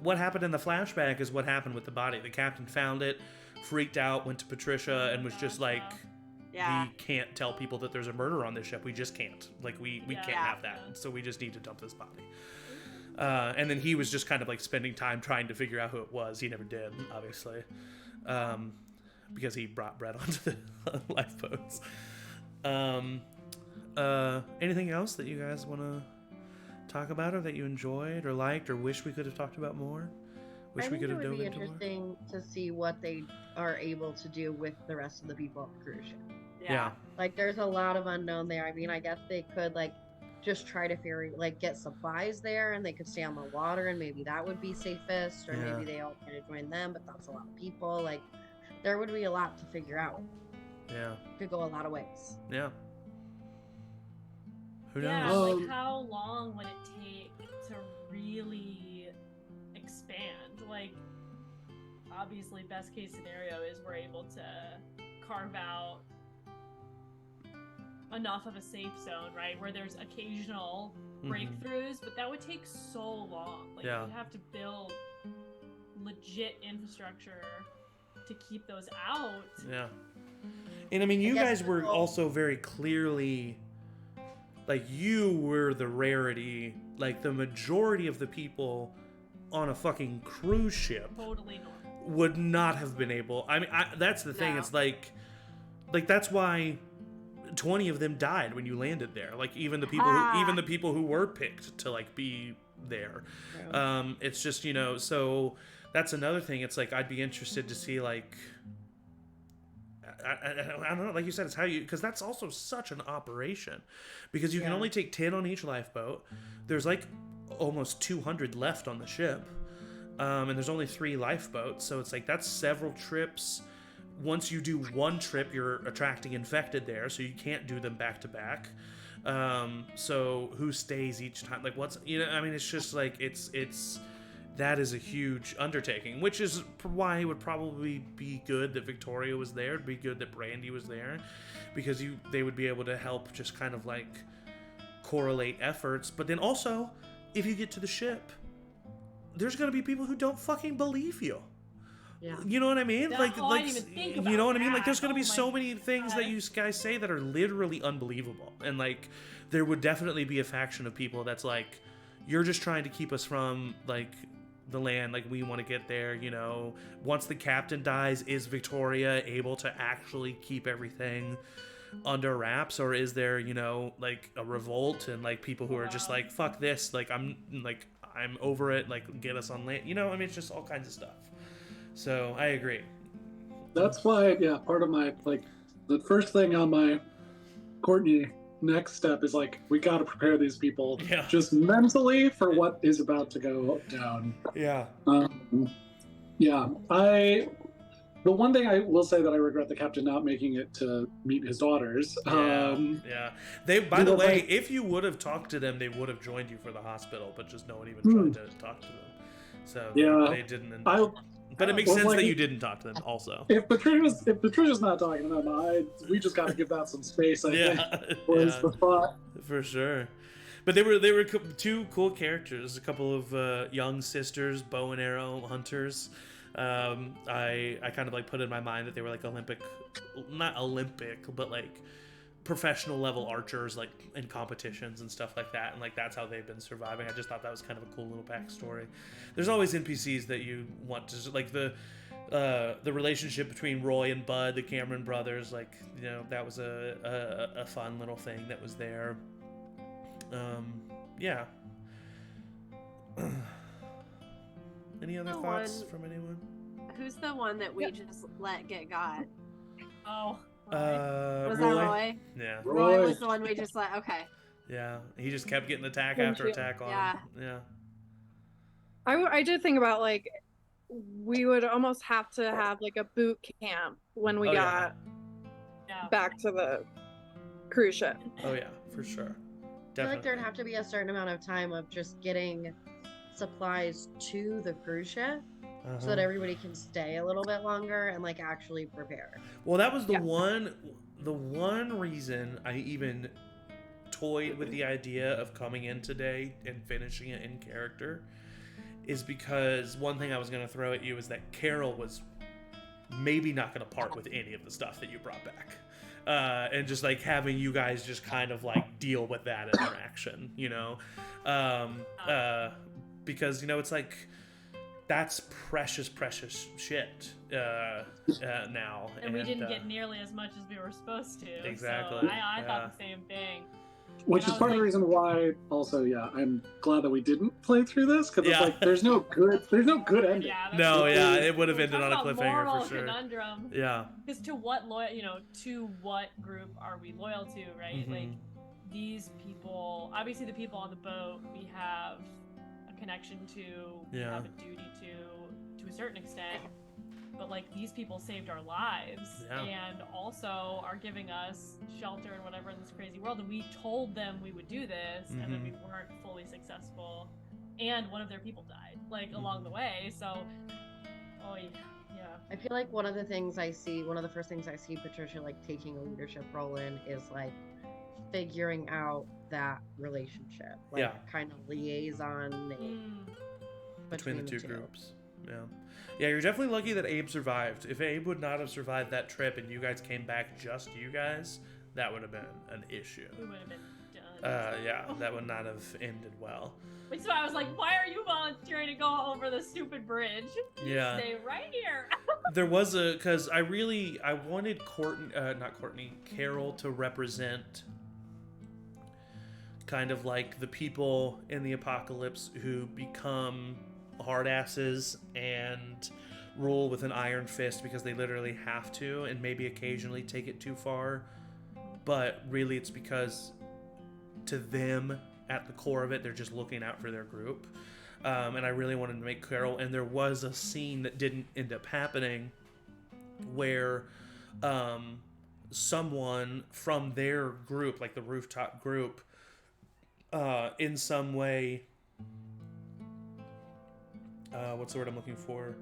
Speaker 1: what happened in the flashback is what happened with the body. The captain found it, freaked out, went to Patricia, and was just like, we can't tell people that there's a murder on this ship. We just can't. Like, we can't have that. So we just need to dump this body. And then he was just kind of like spending time trying to figure out who it was. He never did, obviously, because he brought Brett onto the lifeboats. Anything else that you guys want to talk about, or that you enjoyed or liked or wish we could have talked about more?
Speaker 2: I think it would be interesting to see what they are able to do with the rest of the people on the cruise ship.
Speaker 1: Yeah.
Speaker 2: Like, there's a lot of unknown there. I mean, I guess they could like just try to get supplies there, and they could stay on the water, and maybe that would be safest, or maybe they all kind of join them, but that's a lot of people. Like, there would be a lot to figure out.
Speaker 1: Yeah.
Speaker 2: Could go a lot of ways.
Speaker 1: Yeah. Who knows?
Speaker 6: Yeah, like, how long would it take to really expand? Like, obviously, best case scenario is we're able to carve out enough of a safe zone, right, where there's occasional breakthroughs, but that would take so long. Like, you'd have to build legit infrastructure to keep those out.
Speaker 1: Yeah. And I mean, you guys were also very clearly, like, you were the rarity. Like, the majority of the people on a fucking cruise ship
Speaker 6: Totally normal.
Speaker 1: would not have been able. I mean, that's the thing.
Speaker 4: No.
Speaker 1: It's like that's why 20 of them died when you landed there. Like even the people who were picked to like be there. It's just, you know, so that's another thing. It's like I'd be interested to see like I don't know, like you said, it's how you, because that's also such an operation, because you can only take 10 on each lifeboat. There's like almost 200 left on the ship, and there's only 3 lifeboats, so it's like that's several trips. Once you do one trip, you're attracting infected there, so you can't do them back to back. So who stays each time? Like what's, you know, I mean, it's just like it's that is a huge undertaking, which is why it would probably be good that Victoria was there. It'd be good that Brandy was there, because they would be able to help just kind of like correlate efforts. But then also, if you get to the ship, there's going to be people who don't fucking believe you.
Speaker 2: Yeah.
Speaker 1: You know what I mean?
Speaker 6: I
Speaker 1: Like
Speaker 6: didn't even think about
Speaker 1: you know what I mean? Like
Speaker 6: that.
Speaker 1: there's going to be
Speaker 6: Oh
Speaker 1: so
Speaker 6: my
Speaker 1: many things that you guys say that are literally unbelievable. And like there would definitely be a faction of people that's like, you're just trying to keep us from like the land, like we want to get there, you know. Once the captain dies, is Victoria able to actually keep everything under wraps, or is there, you know, like a revolt and like people who are just like, fuck this, like I'm over it, like get us on land, you know? I mean, it's just all kinds of stuff. So I agree.
Speaker 5: That's why, yeah, part of my, like, the first thing on my Courtney next step is like, we got to prepare these people just mentally for what is about to go down.
Speaker 1: Yeah.
Speaker 5: Yeah. The one thing I will say that I regret the captain not making it to meet his daughters.
Speaker 1: Yeah. They, by the way, if you would have talked to them, they would have joined you for the hospital, but just no one even tried to talk to them. So they didn't. But it makes sense that you didn't talk to them also.
Speaker 5: If Patricia's not talking to them, we just got to give that some space, I think, was the thought.
Speaker 1: For sure. But they were 2 cool characters, a couple of young sisters, bow and arrow hunters. I kind of like put in my mind that they were like not Olympic, but like professional level archers, like in competitions and stuff like that, and like that's how they've been surviving. I just thought that was kind of a cool little backstory. There's always NPCs that you want to, like the relationship between Roy and Bud, the Cameron brothers, like, you know, that was a fun little thing that was there. Yeah. Any other thoughts from anyone?
Speaker 4: Who's the one that we just let get got?
Speaker 6: Oh.
Speaker 4: Was
Speaker 1: Roy?
Speaker 4: that Roy?
Speaker 1: Yeah.
Speaker 4: Roy was the one we just let. Okay.
Speaker 1: Yeah, he just kept getting attack after attack on him. Yeah.
Speaker 3: I did think about like we would almost have to have like a boot camp when we got back to the cruise ship.
Speaker 1: Oh yeah, for sure. Definitely.
Speaker 2: I feel like there'd have to be a certain amount of time of just getting supplies to the cruise ship so that everybody can stay a little bit longer and like actually prepare.
Speaker 1: Well, that was the one reason I even toyed with the idea of coming in today and finishing it in character, is because one thing I was going to throw at you is that Carol was maybe not going to part with any of the stuff that you brought back. And just like having you guys just kind of like deal with that interaction, you know? Because, you know, it's like, that's precious shit now.
Speaker 6: And we didn't get nearly as much as we were supposed to.
Speaker 1: Exactly.
Speaker 6: So I thought the same thing.
Speaker 5: Which is part of the reason why, also, I'm glad that we didn't play through this, because it's like there's no good ending.
Speaker 1: It would have ended on a cliffhanger for sure.
Speaker 6: Conundrum.
Speaker 1: Yeah.
Speaker 6: Because to what group are we loyal to, right?
Speaker 1: Mm-hmm.
Speaker 6: Like these people, obviously the people on the boat, we have a connection to, we have a duty to a certain extent. But like these people saved our lives and also are giving us shelter and whatever in this crazy world, and we told them we would do this and then we weren't fully successful, and one of their people died like along the way. So
Speaker 2: I feel like one of the first things I see Patricia like taking a leadership role in is like figuring out that relationship, like kind of liaison
Speaker 1: between the two groups. Yeah, you're definitely lucky that Abe survived. If Abe would not have survived that trip and you guys came back just you guys, that would have been an issue.
Speaker 6: We would have been done.
Speaker 1: Yeah, that would not have ended well.
Speaker 6: Which is why I was like, why are you volunteering to go over the stupid bridge? You
Speaker 1: Yeah.
Speaker 6: stay right here.
Speaker 1: There was because I wanted Carol to represent kind of like the people in the apocalypse who become hard asses and rule with an iron fist because they literally have to, and maybe occasionally take it too far, but really it's because to them, at the core of it, they're just looking out for their group. And I really wanted to make Carol, and there was a scene that didn't end up happening where someone from their group, like the rooftop group, in some way, what's the word I'm looking for?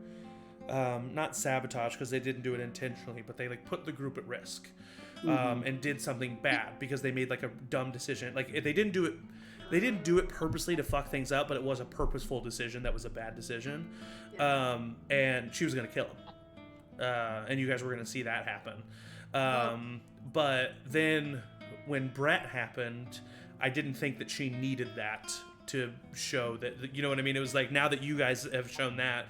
Speaker 1: Not sabotage, because they didn't do it intentionally, but they like put the group at risk, and did something bad because they made like a dumb decision. Like they didn't do it purposely to fuck things up, but it was a purposeful decision that was a bad decision. And she was gonna kill him, and you guys were gonna see that happen. But then when Brett happened, I didn't think that she needed that to show that, you know what I mean? It was like, now that you guys have shown that,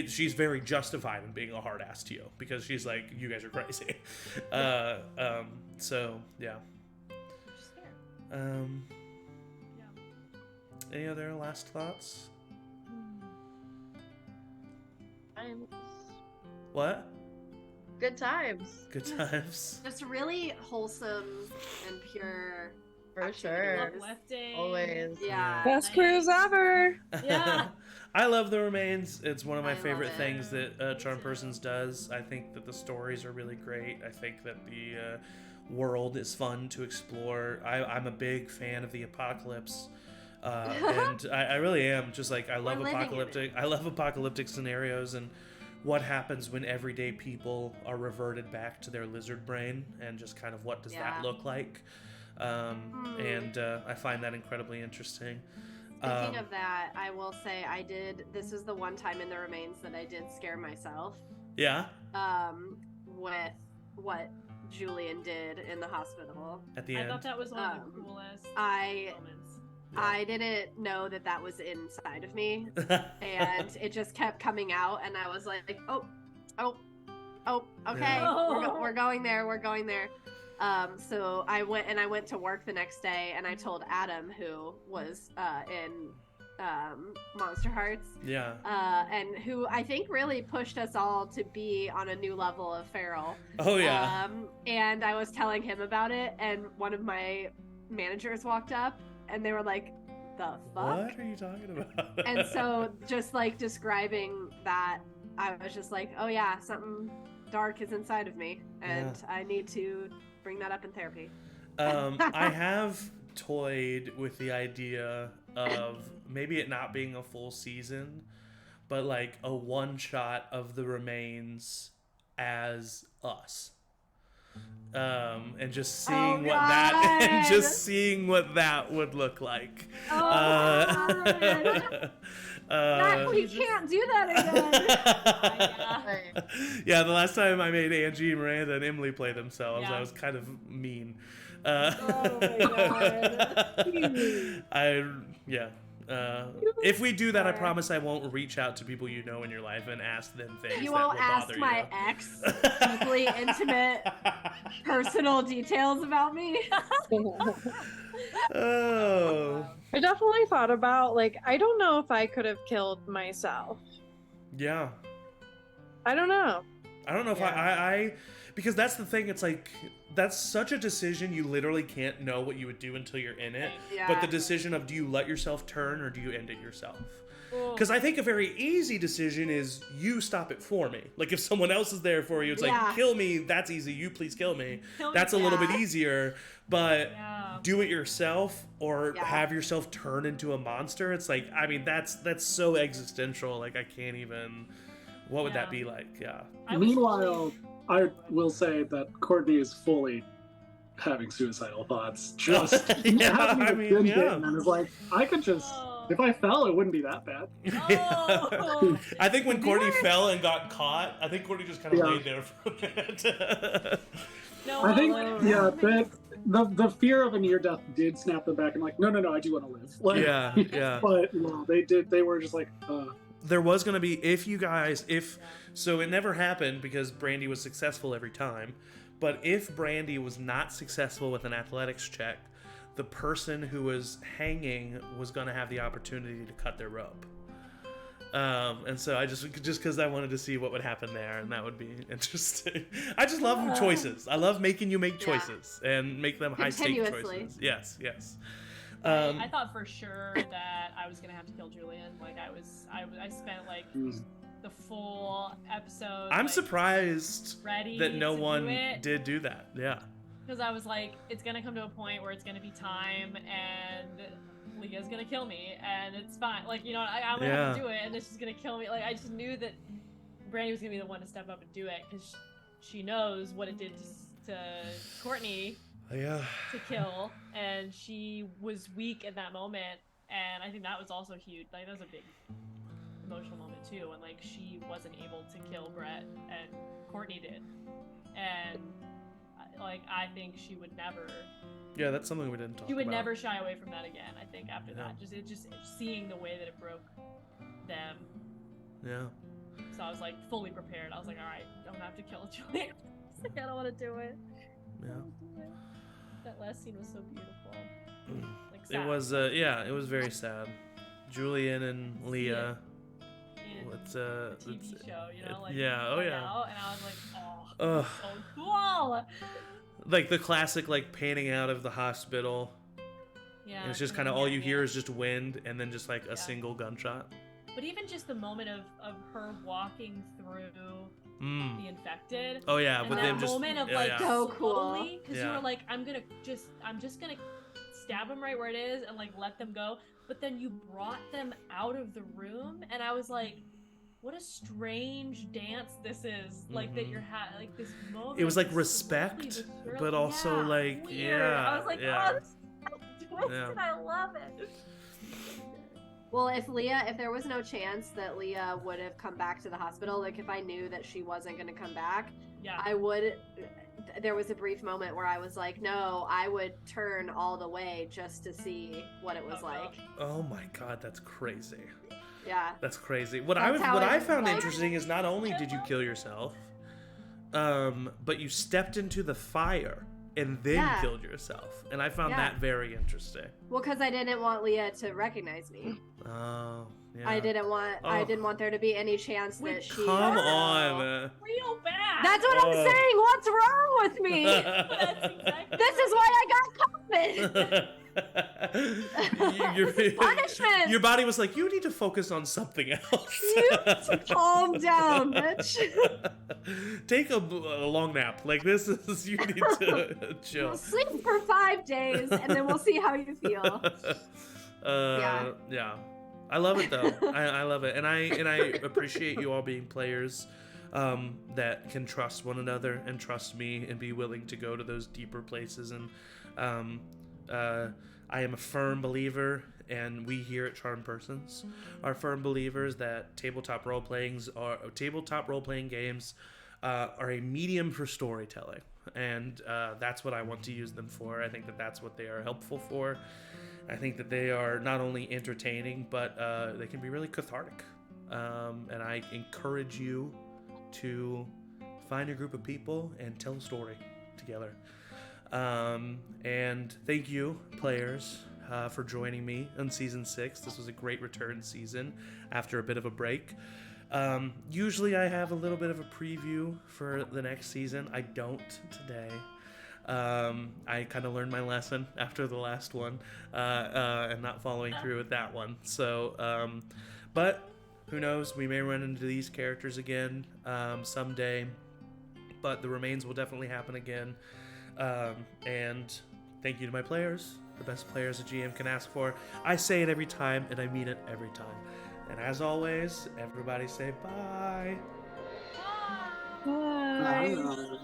Speaker 1: she's very justified in being a hard ass to you, because she's like, you guys are crazy. So yeah. Any other last thoughts? What?
Speaker 2: Good times.
Speaker 1: Good times.
Speaker 4: Just really wholesome and pure.
Speaker 2: For sure.
Speaker 6: Uplifting.
Speaker 2: Always.
Speaker 4: Yeah.
Speaker 3: Best cruise ever.
Speaker 6: Yeah.
Speaker 1: I love The Remains. It's one of my
Speaker 4: I
Speaker 1: favorite
Speaker 4: love it.
Speaker 1: things that Charmed Persons does. I think that the stories are really great. I think that the world is fun to explore. I'm a big fan of the apocalypse. And I really am. Just like, I love apocalyptic scenarios, and what happens when everyday people are reverted back to their lizard brain, and just kind of what does that look like. And I find that incredibly interesting.
Speaker 4: Speaking of that, I will say this was the one time in The Remains that I did scare myself.
Speaker 1: Yeah.
Speaker 4: With what Julian did in the hospital.
Speaker 1: At the
Speaker 6: I
Speaker 1: end.
Speaker 6: thought that was one of the coolest moments.
Speaker 4: I didn't know that that was inside of me, and it just kept coming out, and I was like, oh, okay,
Speaker 1: Yeah.
Speaker 4: we're going there. So I went to work the next day, and I told Adam, who was in Monster Hearts, and who I think really pushed us all to be on a new level of feral.
Speaker 1: Oh yeah.
Speaker 4: And I was telling him about it, and one of my managers walked up, and they were like, "The fuck?
Speaker 1: What are you talking about?"
Speaker 4: And so, just like describing that, I was just like, "Oh yeah, something dark is inside of me, and I need to bring that up in therapy."
Speaker 1: I have toyed with the idea of maybe it not being a full season, but like a one shot of The Remains as us. And just seeing what that would look like.
Speaker 4: We can't do that again.
Speaker 1: Yeah, the last time I made Angie, Miranda, and Emily play themselves,
Speaker 6: Yeah.
Speaker 1: I was kind of mean.
Speaker 4: Oh my God.
Speaker 1: If we do that, I promise I won't reach out to people you know in your life and ask them things.
Speaker 4: You
Speaker 1: that
Speaker 4: won't
Speaker 1: will
Speaker 4: ask
Speaker 1: bother
Speaker 4: my
Speaker 1: you.
Speaker 4: ex deeply intimate personal details about me.
Speaker 1: Oh.
Speaker 3: I definitely thought about, like, I don't know if I could have killed myself.
Speaker 1: Yeah.
Speaker 3: I don't know.
Speaker 1: I don't know if I because that's the thing, it's like, that's such a decision, you literally can't know what you would do until you're in it.
Speaker 4: Yeah.
Speaker 1: But the decision of, do you let yourself turn or do you end it yourself? Because I think a very easy decision is, you stop it for me. Like, if someone else is there for you, it's like, kill me, that's easy, you please kill me. That's a little bit easier. But do it yourself or have yourself turn into a monster. It's like, I mean, that's so existential. Like, I can't even, what would that be like? Yeah.
Speaker 5: Meanwhile, I will say that Courtney is fully having suicidal thoughts. Just and it's like, I could just, if I fell, it wouldn't be that bad.
Speaker 1: I think when Courtney fell and got caught, I think Courtney just kind of laid there for a minute.
Speaker 6: No,
Speaker 5: I think,
Speaker 6: literally.
Speaker 5: the fear of a near death did snap them back and like, no, I do want to live. Like,
Speaker 1: Yeah.
Speaker 5: But no, they were just like,
Speaker 1: There was going to be, so it never happened because Brandy was successful every time, but if Brandy was not successful with an athletics check, the person who was hanging was going to have the opportunity to cut their rope. And so I just because I wanted to see what would happen there, and that would be interesting. I just love choices. I love making you make choices and make them high stake choices. Yes.
Speaker 6: I thought for sure that I was gonna have to kill Julian. Like I spent like the full episode.
Speaker 1: I'm
Speaker 6: like,
Speaker 1: surprised
Speaker 6: ready
Speaker 1: that no
Speaker 6: to
Speaker 1: one
Speaker 6: do it.
Speaker 1: did do that. Yeah.
Speaker 6: Because I was like, it's gonna come to a point where it's gonna be time, and Leah's gonna kill me, and it's fine. Like, you know, I'm gonna have to do it, and then she's gonna kill me. Like, I just knew that Brandy was gonna be the one to step up and do it, because she knows what it did to Courtney
Speaker 1: Yeah.
Speaker 6: to kill, and she was weak in that moment, and I think that was also huge. Like, that was a big emotional moment too, and like she wasn't able to kill Brett, and Courtney did, and like I think she would never.
Speaker 1: Yeah, that's something we didn't talk about.
Speaker 6: She would never shy away from that again. I think after that, just seeing the way that it broke them.
Speaker 1: Yeah.
Speaker 6: So I was like fully prepared. I was like, all right, don't have to kill Julian. Like, I don't want to do it.
Speaker 1: Yeah.
Speaker 6: That last scene was so beautiful. Like,
Speaker 1: It was it was very sad. Julian and Leah.
Speaker 6: It's a TV show, you know, like
Speaker 1: yeah,
Speaker 6: and I was like, oh, so cool.
Speaker 1: Like the classic, like panning out of the hospital.
Speaker 6: Yeah,
Speaker 1: and it's just kind of all you hear is just wind, and then just like a single gunshot.
Speaker 6: But even just the moment of her walking through the infected.
Speaker 1: Oh yeah,
Speaker 6: and
Speaker 1: with
Speaker 6: that
Speaker 1: them just
Speaker 6: moment of
Speaker 4: so cool.
Speaker 6: Because you were like, I'm just gonna stab them right where it is and like let them go. But then you brought them out of the room, and I was like, what a strange dance this is. Like that you're like this moment.
Speaker 1: It was like respect, but also like
Speaker 6: weird. I was like, oh, this is so twisted. I love it.
Speaker 4: Well, if there was no chance that Leah would have come back to the hospital, like if I knew that she wasn't going to come back, I would. There was a brief moment where I was like, no, I would turn all the way just to see what it was like.
Speaker 1: Oh my god, that's crazy.
Speaker 4: Yeah.
Speaker 1: That's crazy. What I found interesting is not only did you kill yourself, but you stepped into the fire and then killed yourself. And I found that very interesting.
Speaker 4: Well, because I didn't want Leah to recognize me.
Speaker 1: Oh, yeah.
Speaker 4: I didn't want there to be any chance that she.
Speaker 1: Come on.
Speaker 6: Real bad.
Speaker 4: That's what I'm saying. What's wrong with me? This is why I got COVID. Punishment.
Speaker 1: Your body was like, you need to focus on something else.
Speaker 4: You calm down, bitch.
Speaker 1: Take a long nap. Like this is you need to chill.
Speaker 4: Sleep for 5 days, and then we'll see how you feel.
Speaker 1: Yeah. I love it though. I love it, and I appreciate you all being players that can trust one another and trust me and be willing to go to those deeper places. And I am a firm believer, and we here at Charmed Persons are firm believers that tabletop role playing games are a medium for storytelling, and that's what I want to use them for. I think that that's what they are helpful for. I think that they are not only entertaining, but they can be really cathartic. And I encourage you to find a group of people and tell a story together. And thank you, players, for joining me on Season 6. This was a great return season after a bit of a break. Usually I have a little bit of a preview for the next season. I don't today. I kind of learned my lesson after the last one and not following through with that one. So, but who knows? We may run into these characters again someday, but the remains will definitely happen again. And thank you to my players, the best players a GM can ask for. I say it every time, and I mean it every time. And as always, everybody say bye.
Speaker 6: Bye.
Speaker 5: Bye.